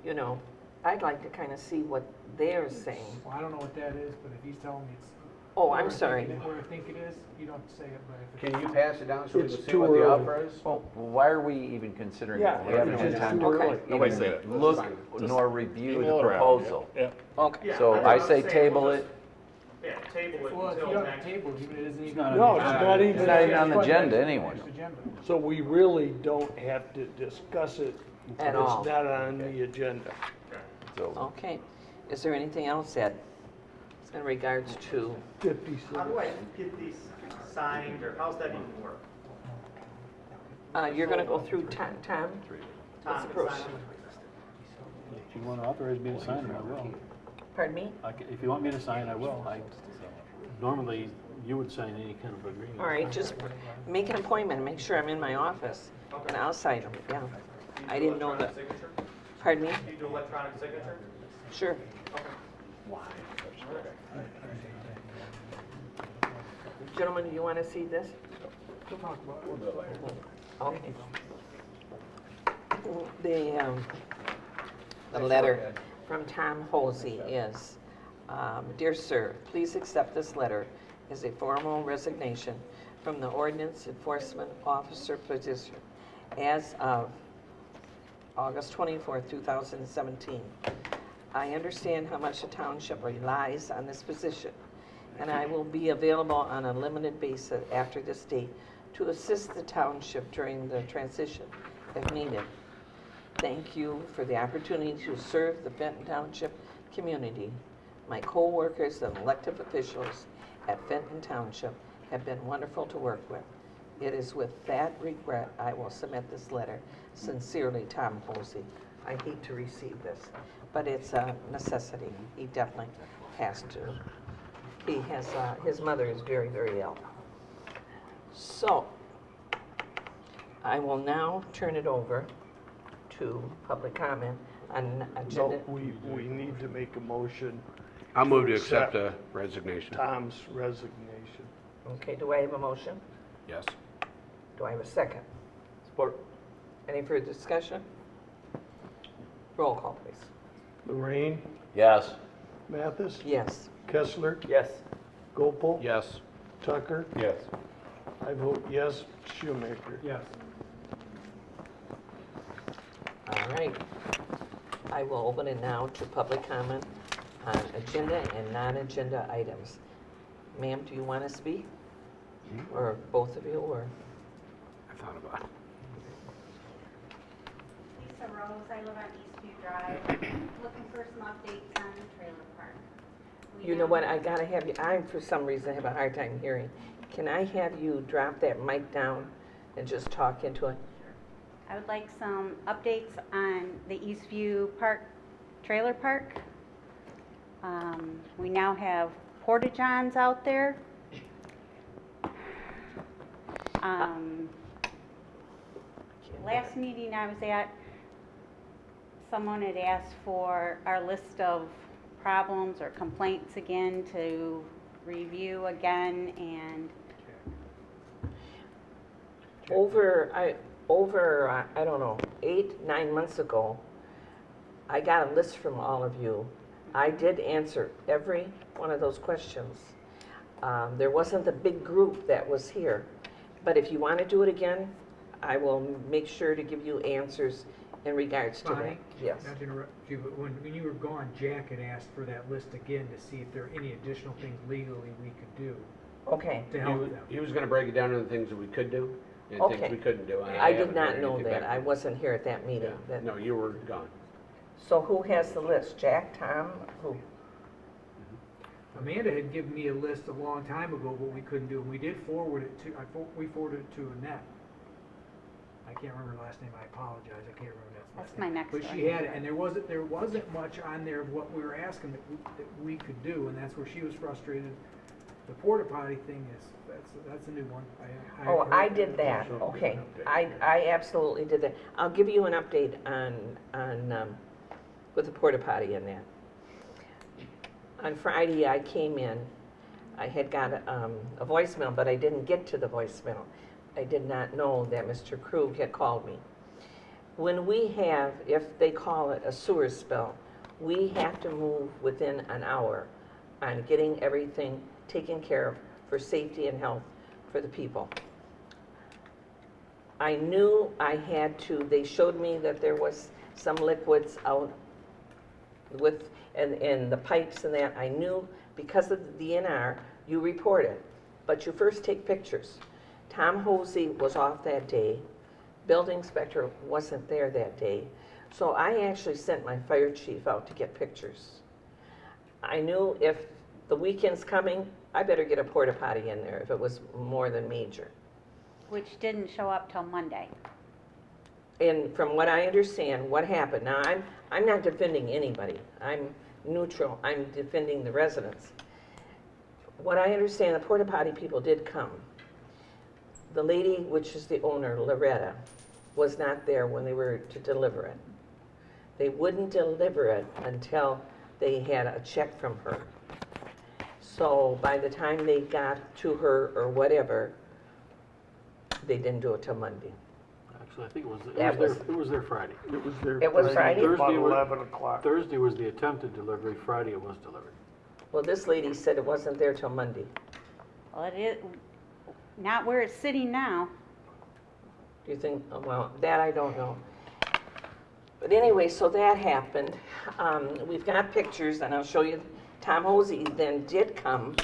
You know, I'd like to kind of see what they're saying. well, I don't know what that is, but if he's telling me it's. Oh, where I'm I think sorry. it- Where I think it is, you don't say it, but if it's. Can you pass it down so we It's can see too what the early. offer is? Well, why are we even considering Yeah, it? We haven't it's had just time too to early. Nobody even said it. look Just nor review the Email around. proposal. Yeah. Okay. Yeah, So that's I what I'm say saying. table We'll it. just- Yeah, table it Well, if you until don't next. table it, even it isn't even. No, it's not even. It's not even on the agenda anyway. Next agenda. So we really don't have to discuss it. At all. It's not on the agenda. So Okay. Is there anything else, Ed, in regards to, 50 How do I cents. get these signed, or how's that even work? you're gonna go through Tom? Tom What's the can process? sign them? If you want to authorize me to sign it, I will. Pardon me? If you want me to sign, I will. Normally, you would sign any kind of agreement. All right, just make an appointment, make sure I'm in my office, and I'll sign them, yeah. I didn't know that. Electronic signature? Pardon me? Do you do electronic signature? Sure. Gentlemen, do you want to see this? We'll talk about it. Okay. The letter from Tom Hosey is, Dear Sir, please accept this letter as a formal resignation from the Ordinance Enforcement Officer position as of August 24, 2017. I understand how much the township relies on this position, and I will be available on a limited basis after this date to assist the township during the transition if needed. Thank you for the opportunity to serve the Fenton Township community. My co-workers and elected officials at Fenton Township have been wonderful to work with. It is with that regret I will submit this letter. Sincerely, Tom Hosey. I hate to receive this, but it's a necessity. He definitely has to. He has, his mother is very, very ill. So, I will now turn it over to public comment on agenda. No, we need to make a motion. I'll move to accept accept the resignation. Tom's resignation. Okay, do I have a motion? Yes. Do I have a second? Support. Any further discussion? Roll call, please. Lorraine, yes. Mathis, Yes. Kessler, Yes. Gopel, Yes. Tucker. Yes. I vote yes. Shoemaker. Yes. All right. I will open it now to public comment on agenda and non-agenda items. Ma'am, do you want to speak? Or both of you, or? I thought about it. Lisa Rose, I live on Eastview Drive, looking for some updates on the trailer park. We You know now- what, I gotta have you, I, for some reason, have a hard time hearing. Can I have you drop that mic down and just talk into it? I would like some updates on the Eastview Park, trailer park. We now have porta-johns out there. Last meeting I was at, someone had asked for our list of problems or complaints again to review again, and I don't know, 8-9 months ago, I got a list from all of you. I did answer every one of those questions. There wasn't a big group that was here, but if you want to do it again, I will make sure to give you answers in regards to that. Bonnie? Yes. Not to interrupt you, but when you were gone, Jack had asked for that list again to see if there are any additional things legally we could do Okay. to help them. He was gonna break it down into things that we could do and things Okay. we couldn't do. and I haven't did not heard know anything that. back I from him. wasn't here at that meeting. Yeah. That- No, you were gone. So who has the list? Jack, Tom, who? Amanda had given me a list a long time ago, what we couldn't do, and we did forward it to, we forwarded it to Annette. I can't remember her last name, I apologize, I can't remember that last that's name. my next one. But she had it, and there wasn't much on there of what we were asking that we could do, and that's where she was frustrated. The porta potty thing is, that's a new one. Oh, I did that. Okay. I absolutely did that. I'll give you an update on with the porta potty in that. On Friday, I came in. I had got a voicemail, but I didn't get to the voicemail. I did not know that Mr. Krug had called me. When we have, if they call it a sewer spill, we have to move within an hour on getting everything taken care of for safety and health for the people. I knew I had to, they showed me that there was some liquids out with, and the pipes and that. I knew because of the DNR, you report it, but you first take pictures. Tom Hosey was off that day. Building inspector wasn't there that day. So I actually sent my fire chief out to get pictures. I knew if the weekend's coming, I better get a porta potty in there if it was more than major. Which didn't show up till Monday. And from what I understand, what happened, now I'm not defending anybody. I'm neutral. I'm defending the residents. What I understand, the porta potty people did come. The lady, which is the owner, Loretta, was not there when they were to deliver it. They wouldn't deliver it until they had a check from her. So by the time they got to her or whatever, they didn't do it till Monday. Actually, I think That it was there Friday. It was there. It was Friday? About Thursday was- 11 o'clock. Thursday was the attempted delivery, Friday it was delivered. Well, this lady said it wasn't there till Monday. Well, it is, not where it's sitting now. Do you think, well, that I don't know. But anyway, so that happened. We've got pictures, and I'll show you. Tom Hosey then did come,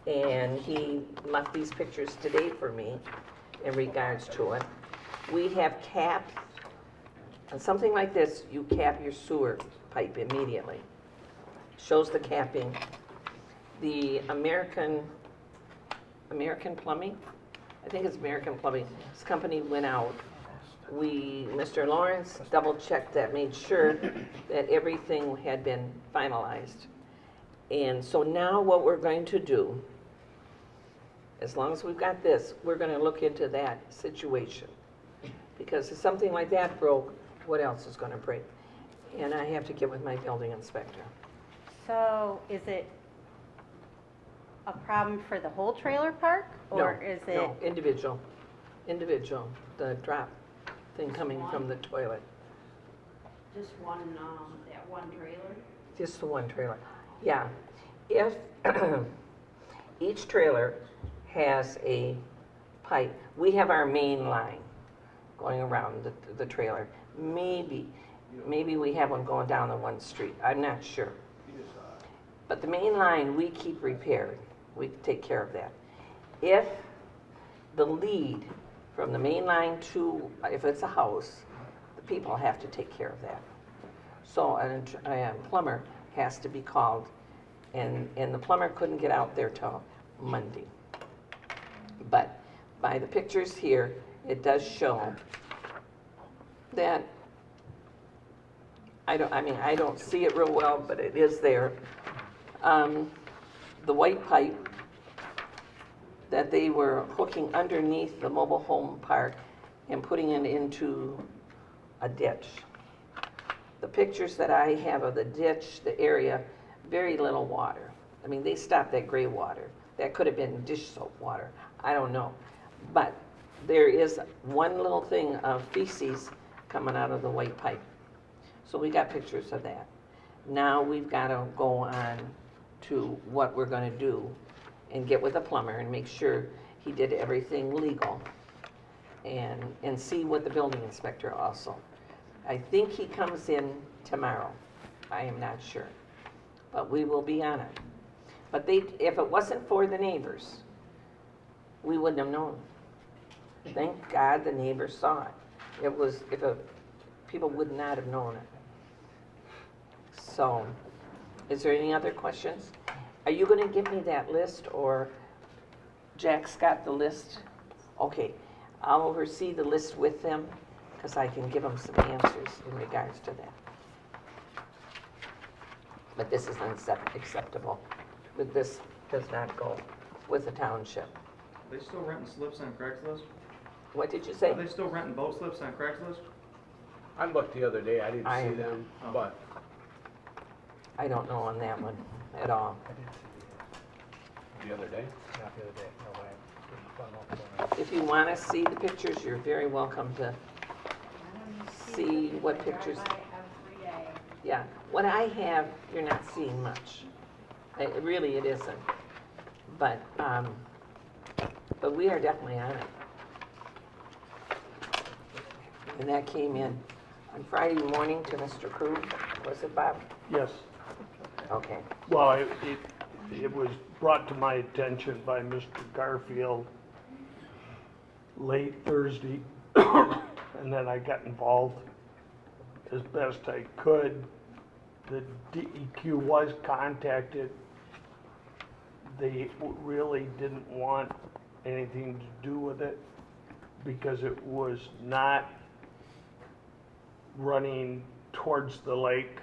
and he left these pictures today for me in regards to it. We have capped, on something like this, you cap your sewer pipe immediately. Shows the capping. The American Plumbing, I think it's American Plumbing, this company went out. Mr. Lawrence double-checked that, made sure that everything had been finalized. And so now what we're going to do, as long as we've got this, we're going to look into that situation. Because if something like that broke, what else is going to break? And I have to get with my building inspector. So is it a problem for the whole trailer park? Or is it? No, individual, the drop thing coming from the toilet. Just that one trailer? Just the one trailer. Yeah. If each trailer has a pipe, we have our main line going around the trailer. Maybe we have one going down the one street. I'm not sure. But the main line, we keep repaired. We take care of that. If the lead from the main line to, if it's a house, the people have to take care of that. So a plumber has to be called, and the plumber couldn't get out there till Monday. But by the pictures here, it does show that, I don't see it real well, but it is there. The white pipe that they were hooking underneath the mobile home park and putting it into a ditch. The pictures that I have of the ditch, the area, very little water. I mean, they stopped that gray water. That could have been dish soap water. I don't know. But there is one little thing of feces coming out of the white pipe. So we got pictures of that. Now we've got to go on to what we're going to do and get with a plumber and make sure he did everything legal and see what the building inspector also. I think he comes in tomorrow. I am not sure. But we will be on it. But if it wasn't for the neighbors, we wouldn't have known. Thank God the neighbors saw it. People would not have known it. So, is there any other questions? Are you going to give me that list, or Jack's got the list? Okay, I'll oversee the list with them, because I can give them some answers in regards to that. But this is unacceptable. But this does not go with the township. Are they still renting slips on Craigslist? What did you say? Are they still renting boat slips on Craigslist? I looked the other day, I didn't see them, but I don't know on that one at all. the other day. Not the other day, no way. Didn't find out. If you want to see the pictures, you're very welcome to see what pictures. Yeah, what I have, you're not seeing much. It isn't. But we are definitely on it. And that came in on Friday morning to Mr. Krug, was it, Bob? Yes. Okay. Well, it was brought to my attention by Mr. Garfield late Thursday, and then I got involved as best I could. The DEQ was contacted. They really didn't want anything to do with it because it was not running towards the lake.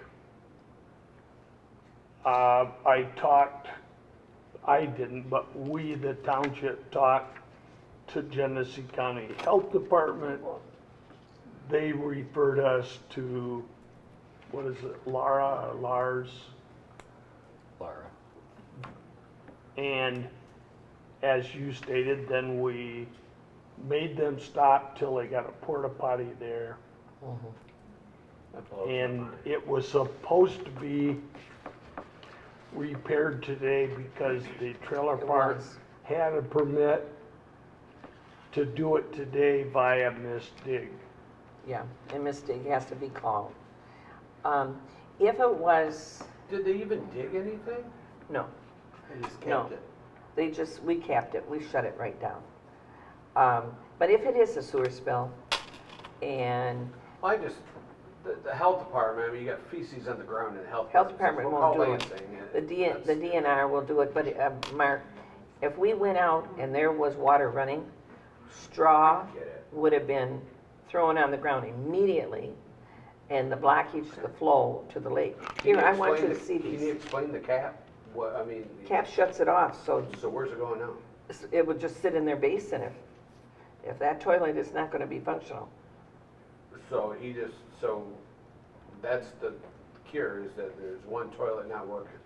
I didn't, but we, the township, talked to Genesee County Health Department. They referred us to, what is it, Lars? Laura. And as you stated, then we made them stop till they got a porta potty there. And it was supposed to be repaired today because the trailer park had a permit to do it today via Miss Dig. Yeah, and Miss Dig has to be called. If it was, Did they even dig anything? no, They just No. kept it? we capped it, we shut it right down. But if it is a sewer spill, and Well, the health department, I mean, you got feces on the ground in the health. Health department won't All do I'm it. saying, the DNR will do it, but Mark, if we went out and there was water running, straw Get it. would have been thrown on the ground immediately, and the blockage to the flow to the lake. Here, I want you to see Can you these. explain the cap? What, I mean. Cap shuts it off, so So where's it going now? it would just sit in their basin if that toilet is not going to be functional. So that's the cure, is that there's one toilet not working.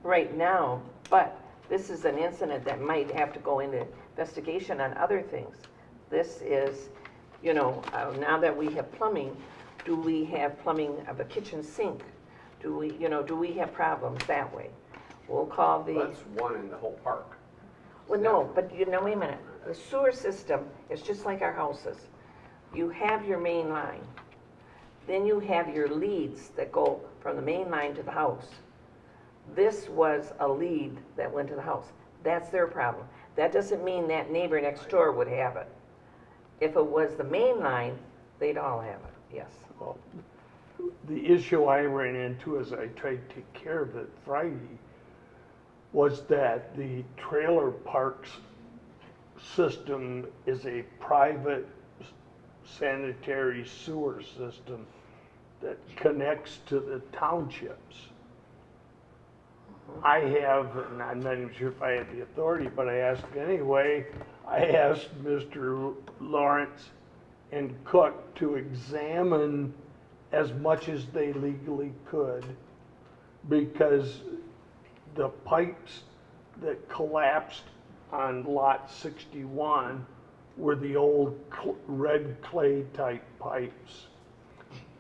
Right now, but this is an incident that might have to go into investigation on other things. This is, now that we have plumbing, do we have plumbing of a kitchen sink? Do we have problems that way? We'll call the. That's one in the whole park. Well, no, but wait a minute. The sewer system is just like our houses. You have your main line. Then you have your leads that go from the main line to the house. This was a lead that went to the house. That's their problem. That doesn't mean that neighbor next door would have it. If it was the main line, they'd all have it, yes. Well, the issue I ran into as I tried to take care of it Friday was that the trailer parks system is a private sanitary sewer system that connects to the townships. I have, and I'm not even sure if I had the authority, but I asked anyway. I asked Mr. Lawrence and Cook to examine as much as they legally could, because the pipes that collapsed on lot 61 were the old red clay type pipes.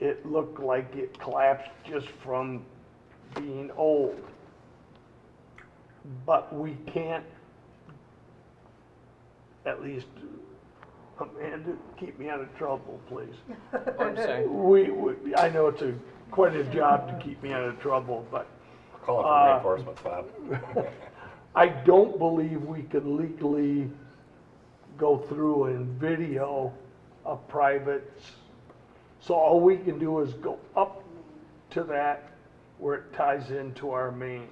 It looked like it collapsed just from being old. But we can't, at least, Amanda, keep me out of trouble, please. I'm sorry. I know it's quite a job to keep me out of trouble, but Call it for reinforcements, Bob. I don't believe we can legally go through and video a private. So all we can do is go up to that where it ties into our main.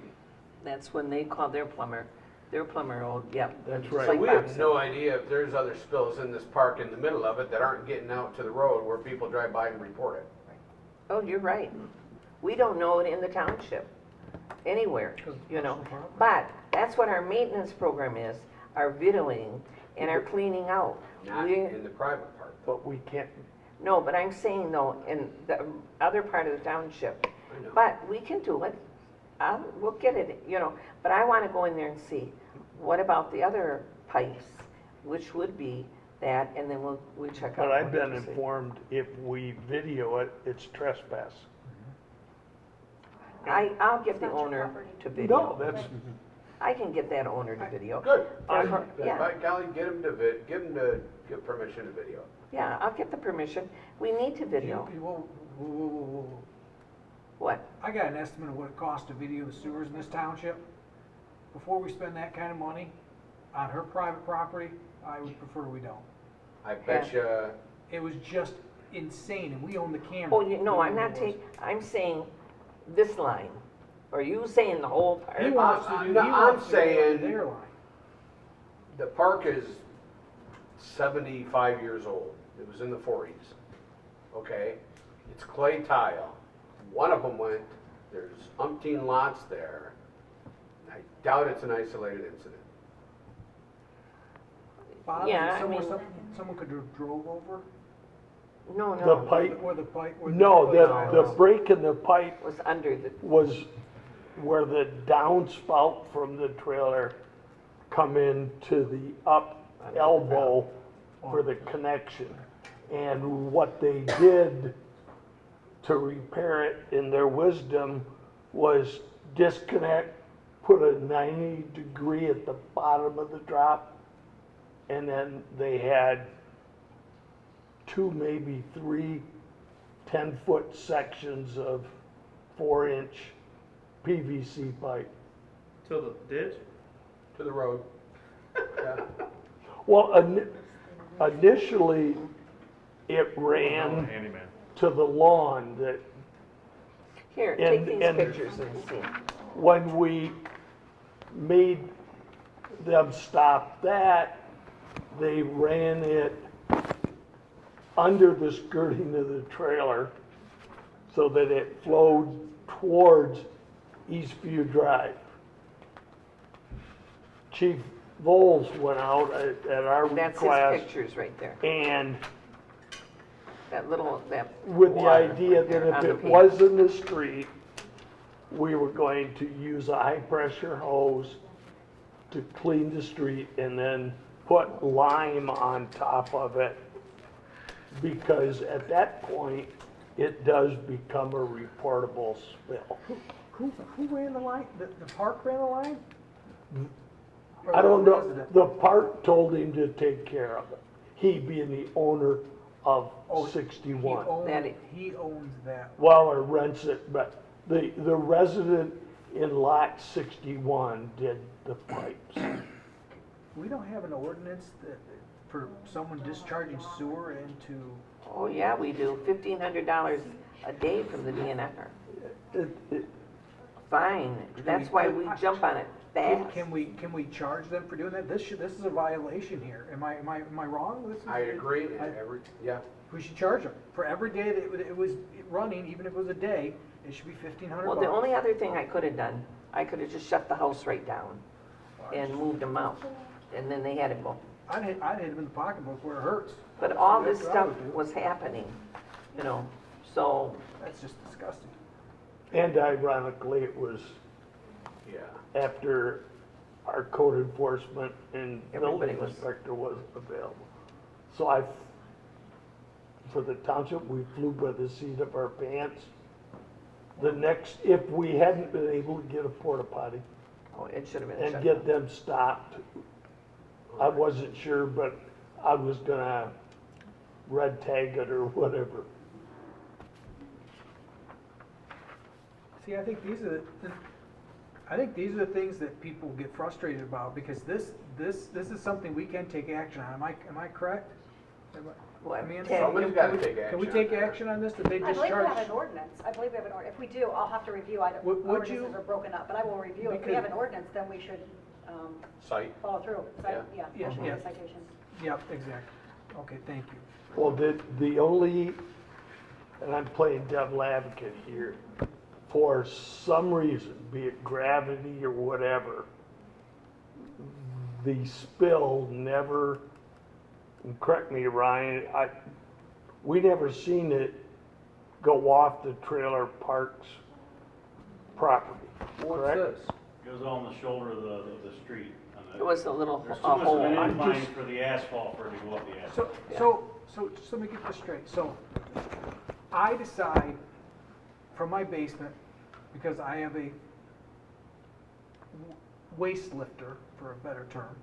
That's when they call their plumber. Their plumber will, yep. That's just right. like We Bob have said. no idea if there's other spills in this park in the middle of it that aren't getting out to the road where people drive by and report it. Oh, you're right. We don't know it in the township, anywhere, you know. But that's what our maintenance program is, our videoing and our cleaning out. Not We're- in the private part. But we can't, No, but I'm saying though, in the other part of the township. I know. But we can do it. We'll get it, you know, but I want to go in there and see, what about the other pipes, which would be that, and then we'll check out. but I've what been you say. informed if we video it, it's trespass. I'll get It's the not your owner property. to video. No, that's, I can get that owner to video. Good. Yeah. By golly, get him to give permission to video. Yeah, I'll get the permission. We need to video. Whoa. What? I got an estimate of what it costs to video the sewers in this township. Before we spend that kind of money on her private property, I would prefer we don't. I bet you, It was just insane, and we own the camera. Oh, no, I'm not taking, I'm saying this line. Are you saying the whole part? He wants to do, No, he I'm wants to do saying- their line. the park is 75 years old. It was in the 40s. Okay? It's clay tile. One of them went, there's umpteen lots there. I doubt it's an isolated incident. Bob, Yeah, I somewhere mean- someone could have drove over? No, the no, pipe, Where the pipe, where the no, clay tile the is. break in the pipe was under the, was where the downspout from the trailer come into the up elbow for the connection. And what they did to repair it in their wisdom was disconnect, put a 90-degree at the bottom of the drop, and then they had 2, maybe 3 10-foot sections of 4-inch PVC pipe. To the ditch? To the road. Yeah. Well, initially, it ran Handyman. to the lawn that here, take And- these and- pictures and see. when we made them stop that, they ran it under the skirting of the trailer so that it flowed towards Eastview Drive. Chief Voles went out at our That's his request pictures right there. and That little, that. with the water idea right there that on if the it page. was in the street, we were going to use a high-pressure hose to clean the street and then put lime on top of it. Because at that point, it does become a reportable spill. Who ran the line? The park ran the line? Or I don't the know, resident? the park told him to take care of it. He being the owner of Oh, 61. He owns that. Well, or rents it, but the resident in lot 61 did the pipes. We don't have an ordinance that, for someone discharging sewer into, Oh, yeah, we do. $1,500 a day from the DNR. It- Fine. That's why we jump on it fast. can we charge them for doing that? This is a violation here. Am I wrong? This is- I agree, and I- yeah. We should charge them. For every day that it was running, even if it was a day, it should be $1,500. Well, the only other thing I could have done, I could have just shut the house right down and moved them out. And then they had to go. I'd hit them in the pocketbook where it hurts. But all That's this what I stuff would do. was happening, you know, So, That's just disgusting. And ironically, it was Yeah. after our code enforcement and Everybody building was- inspector wasn't available. So for the township, we flew by the seat of our pants. The next, if we hadn't been able to get a porta potty oh, it should have been and shut get down. them stopped, I wasn't sure, but I was gonna red tag it or whatever. See, I think these are the things that people get frustrated about, because this is something we can take action on. Am I correct? Well, Amanda? Ted, Somebody's gotta take Can we action take on that. action on this, that they I believe we discharge? have an ordinance. I believe we have an ordinance. If we do, I'll have to review. Our Would you- ordinances are broken up, but I will review. If we have an ordinance, then we should Site. follow through. Yeah. Yeah, Motion yeah. for citation. Yep, exactly. Okay, thank you. Well, the only, and I'm playing devil advocate here, for some reason, be it gravity or whatever, the spill never, and correct me, Ryan, we never seen it go off the trailer park's property, What's correct? this? It was on the shoulder of the street. it was a little There's too a much of an hole. incline for the asphalt for it to go up the asphalt. So just let me get this straight. So I decide from my basement, because I have a waste lifter, for a better term,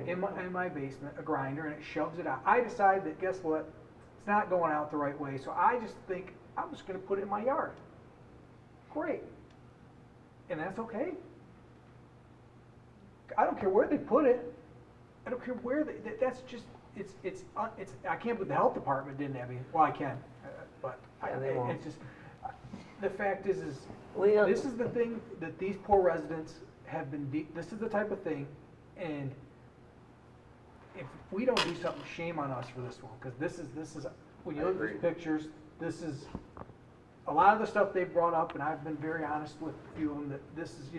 in my basement, a grinder, and it shoves it out. I decide that, guess what? It's not going out the right way, so I just think I'm just gonna put it in my yard. Great. And that's okay. I don't care where they put it. I don't care where that's just, I can't believe the health department didn't have any, well, I can, but Yeah, they won't. it's just, the fact is We, this is the thing that these poor residents have been, this is the type of thing, and if we don't do something, shame on us for this one, because this is, when you I look at these agree. pictures, this is, a lot of the stuff they've brought up, and I've been very honest with a few of them, that this is,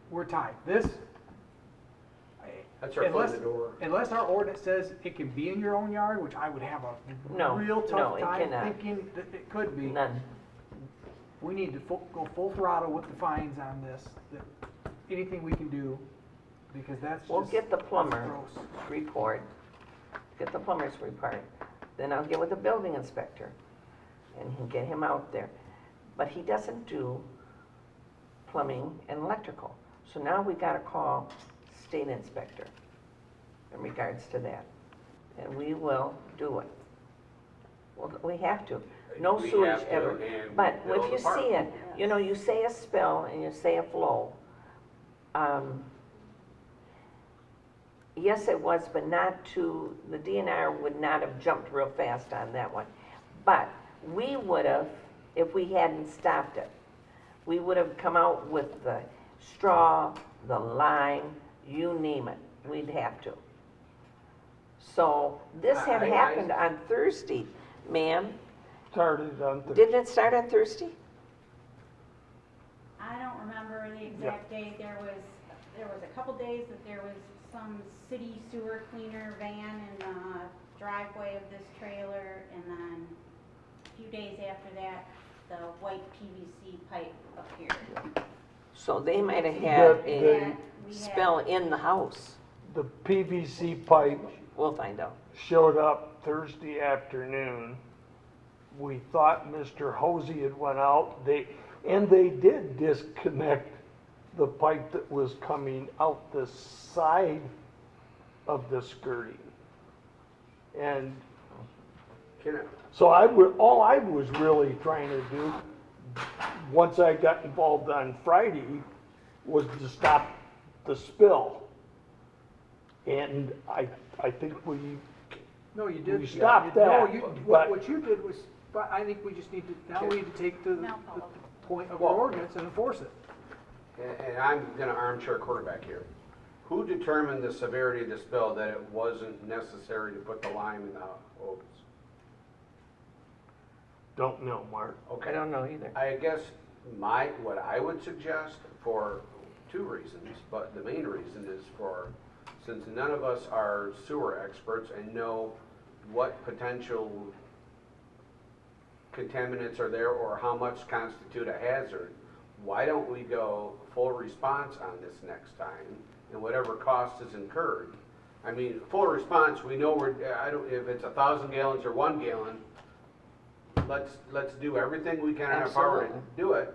we're tied. That's our foot in unless, the door. unless our ordinance says it can be in your own yard, which I would have a No, real no, tough it time cannot. thinking that it could be. none. We need to go full throttle with the fines on this, that anything we can do, because that's just. We'll get the that's plumber gross. report, get the plumber's report, then I'll get with the building inspector, and get him out there. But he doesn't do plumbing and electrical. So now we gotta call state inspector in regards to that. And we will do it. Well, we have to. No We sewage have to, ever. and But build if you a park. see it, you say a spill and you say a flow. Yes, it was, but not to, the DNR would not have jumped real fast on that one. But we would have, if we hadn't stopped it, we would have come out with the straw, the lime, you name it, we'd have to. So this had happened on Thursday, ma'am. Started on the, Didn't it start on Thursday? I don't remember the exact date. There was a couple days that there was some city sewer cleaner van in the driveway of this trailer, and then a few days after that, the white PVC pipe appeared. So they might have had The- a We had- spill in the house. the PVC pipe We'll find out. showed up Thursday afternoon. We thought Mr. Hosey had went out. They did disconnect the pipe that was coming out the side of the skirting. And Can I- so all I was really trying to do, once I got involved on Friday, was to stop the spill. And I think we No, you did. We stopped No, that, what but- you did was, but I think we just need to, now we need to take to the Now follow. point of our ordinance and enforce it. And I'm gonna armchair quarterback here. Who determined the severity of the spill, that it wasn't necessary to put the lime in the hose? don't know, Mark. I don't know either. I guess what I would suggest, for two reasons, but the main reason is since none of us are sewer experts and know what potential contaminants are there or how much constitute a hazard, why don't we go full response on this next time and whatever cost is incurred? I mean, full response, we know if it's 1,000 gallons or 1 gallon, let's do everything we can in our power to Absolutely. do it.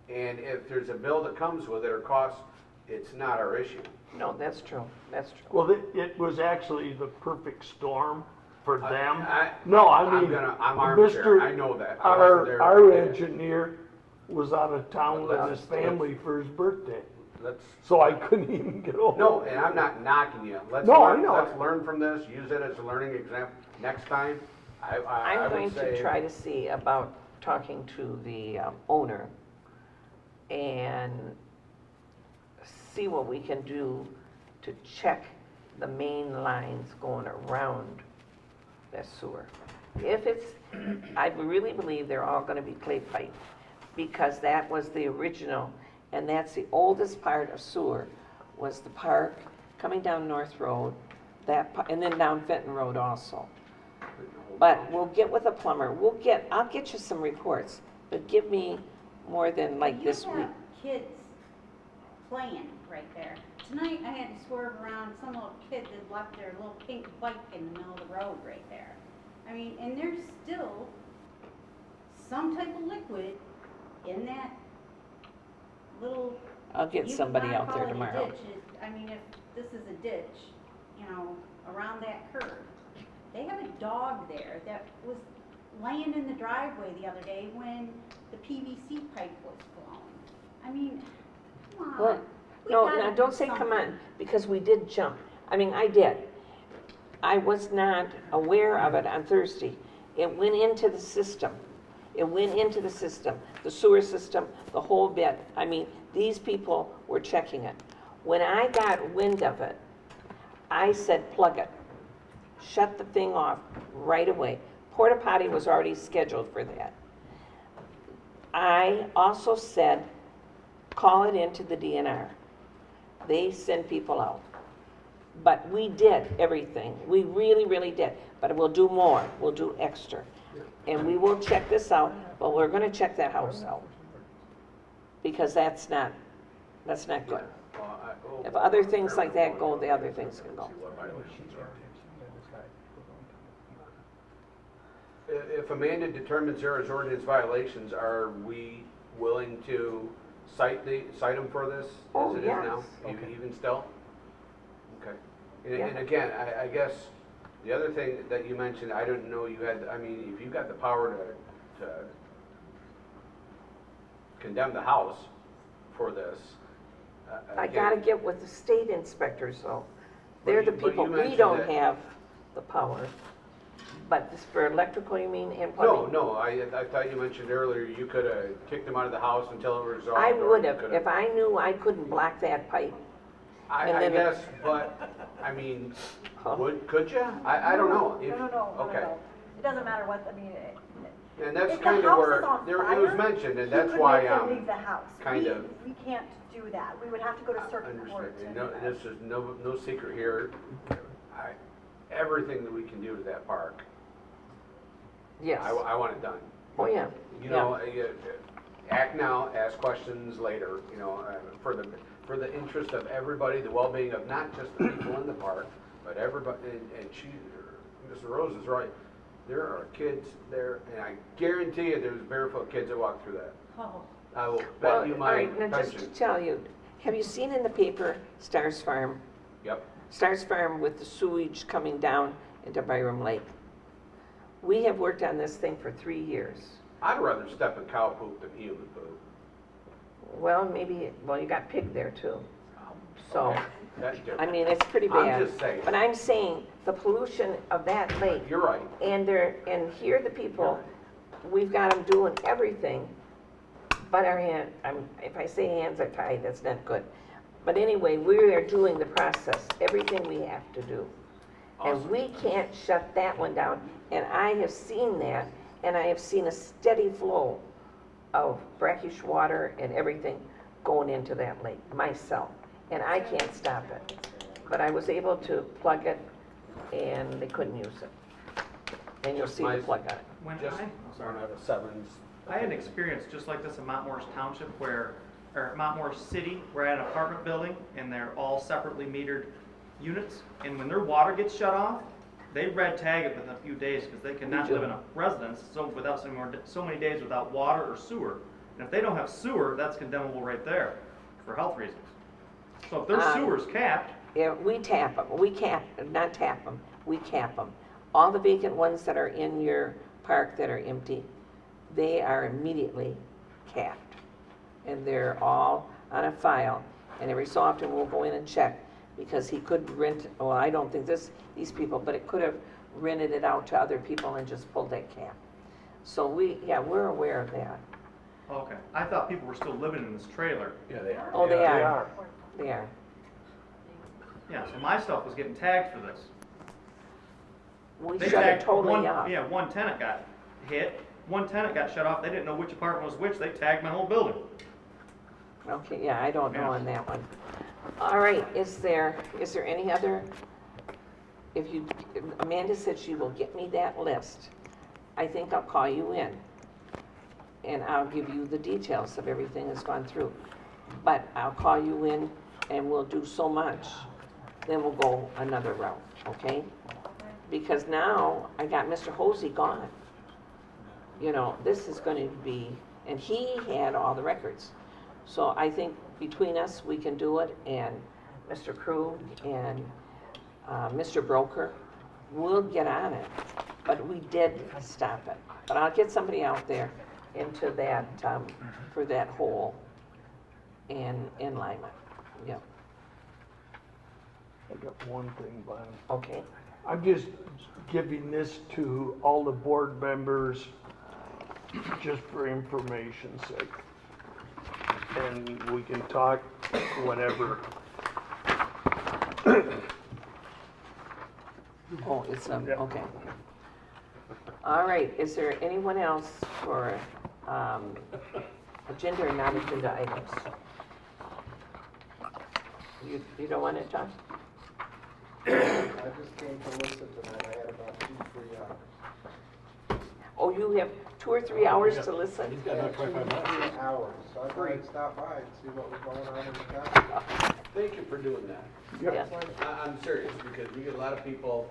And if there's a bill that comes with it or cost, it's not our issue. No, that's true, that's true. Well, it was actually the perfect storm for them. I'm Mr. armchair, I know that. I wasn't there. Our engineer was out of town with his family for his birthday, Let's, so I couldn't even get over. no, and I'm not knocking you. No, I know. Let's learn from this, use it as a learning example. Next time, I I'm going would say. to try to see about talking to the owner and see what we can do to check the main lines going around that sewer. If it's, I really believe they're all gonna be clay pipe, because that was the original, and that's the oldest part of sewer, was the park coming down North Road, and then down Fenton Road also. But we'll get with a plumber, I'll get you some reports, but give me more than like this You week. have kids playing right there. Tonight I had to swerve around, some little kid that left their little pink bike in the middle of the road right there. I mean, and there's still some type of liquid in that little. I'll get you somebody would not out call there it a tomorrow. ditch. I mean, if this is a ditch, you know, around that curve. They have a dog there that was laying in the driveway the other day when the PVC pipe was flowing. I mean, come on. Well, We no, gotta now do don't say come something. on, because we did jump. I mean, I did. I was not aware of it on Thursday. It went into the system. It went into the system, the sewer system, the whole bit. I mean, these people were checking it. When I got wind of it, I said, plug it. Shut the thing off right away. Porta potty was already scheduled for that. I also said, call it into the DNR. They send people out. But we did everything. We really, really did. But we'll do more. We'll do extra. And we will check this out, but we're gonna check that house out. Because that's not good. If other things like that go, the other things can go. If Amanda determines there is ordinance violations, are we willing to cite them for this Oh, as it is now? yes. Even still? Okay. Yeah. And again, I guess the other thing that you mentioned, I didn't know you had, I mean, if you've got the power to condemn the house for this. I again, gotta get with the state inspectors though. They're the But you people, we mentioned don't that- have the power. But this for electrical, you mean, and No, plumbing? no, I thought you mentioned earlier you could have kicked them out of the house until it was resolved. I or would you have, could if I knew I couldn't block that pipe. I then it- guess, but, I mean, Huh? could you? I don't know. No. Okay. It doesn't matter what, I mean, And that's if the kind of house where, is on it was fire, mentioned, and you that's could why make them I'm leave the house. kind of. We can't do that. We would have to go to circuit court. Understand. to No, do that. this is no secret here. Everything that we can do to that park, Yes. I want it done. Oh, yeah. You know, act now, ask questions later, you know, for the interest of everybody, the well-being of not just the people in the park, but everybody, and Mr. Rose is right. There are kids there, and I guarantee you there's barefoot kids that walk through that. Oh, I will Well, bet you all my right, now just to pension. tell you, have you seen in the paper Stars Farm? Yep. Stars Farm with the sewage coming down into Byram Lake. We have worked on this thing for 3 years. I'd rather step in cow poop than human poop. Well, maybe, well, you got pig there too. So, Okay, that's different. I mean, it's pretty I'm bad. just saying. But I'm saying the pollution of that lake, You're right. and here the people, we've got them doing everything, but our if I say hands are tied, that's not good. But anyway, we are doing the process, everything we have to do. And we can't shut that one down. And I have seen that, and I have seen a steady flow of brackish water and everything going into that lake myself. And I can't stop it. But I was able to plug it, and they couldn't use it. and you'll see the plug on it. When Just one out of sevens. I had an experience just like this in Montmorris Township or Montmorris City, where I had an apartment building and they're all separately metered units. And when their water gets shut off, they red tag it within a few days because they cannot live in a residence without so many days without water or sewer. And if they don't have sewer, that's condemnable right there for health reasons. So if their sewer's capped, Yeah, we tap them, not tap them, we cap them. All the vacant ones that are in your park that are empty, they are immediately capped. And they're all on a file, and every so often we'll go in and check, because he could rent, well, I don't think these people, but it could have rented it out to other people and just pulled that cap. So we're aware of that. okay. I thought people were still living in this trailer. Yeah, they are. Oh, they They are, are. they are. Yeah, so my stuff was getting tagged for this. We They shut it tagged totally one, off. yeah, one tenant got hit, one tenant got shut off, they didn't know which apartment was which, they tagged my whole building. Okay, yeah, I don't know Yeah. on that one. All right, is there any other, Amanda said she will get me that list. I think I'll call you in, and I'll give you the details of everything that's gone through. But I'll call you in, and we'll do so much, then we'll go another route, okay? Because now I got Mr. Hosey gone. You know, this is going to be, and he had all the records. So I think between us, we can do it, and Mr. Krug and Mr. Broker, we'll get on it. But we did stop it. But I'll get somebody out there into that, for that hole in Lima. Yep, I got one thing, Bob. okay. I'm just giving this to all the board members just for information's sake. And we can talk whenever. Oh, it's, Yeah. okay. All right, is there anyone else for agenda or non-agenda items? You don't want to talk? I just came to listen tonight, I had about 2-3 hours. Oh, you have 2 or 3 hours to listen? Yeah, 2-3 hours, so I thought I'd stop by and see what was going on in the town. Thank you for doing that. Yeah. I'm serious, because we get a lot of people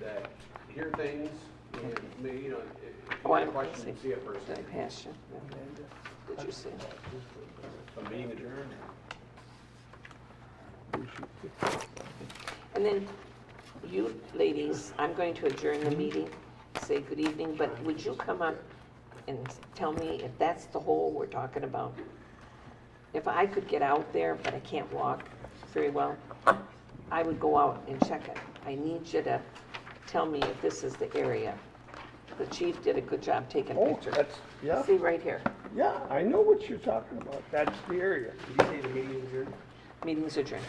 that hear things, and, you know, if you Oh, I have a don't question, see. you see a person. Did I pass you? Did you see? A meeting adjourned. And then, you ladies, I'm going to adjourn the meeting, say good evening, but would you come up and tell me if that's the hole we're talking about? If I could get out there, but I can't walk very well, I would go out and check it. I need you to tell me if this is the area. The chief did a good job taking Oh, pictures. that's, yeah, See right here, yeah, I know what you're talking about. That's the area. Did you say the meeting is adjourned? meeting's adjourned.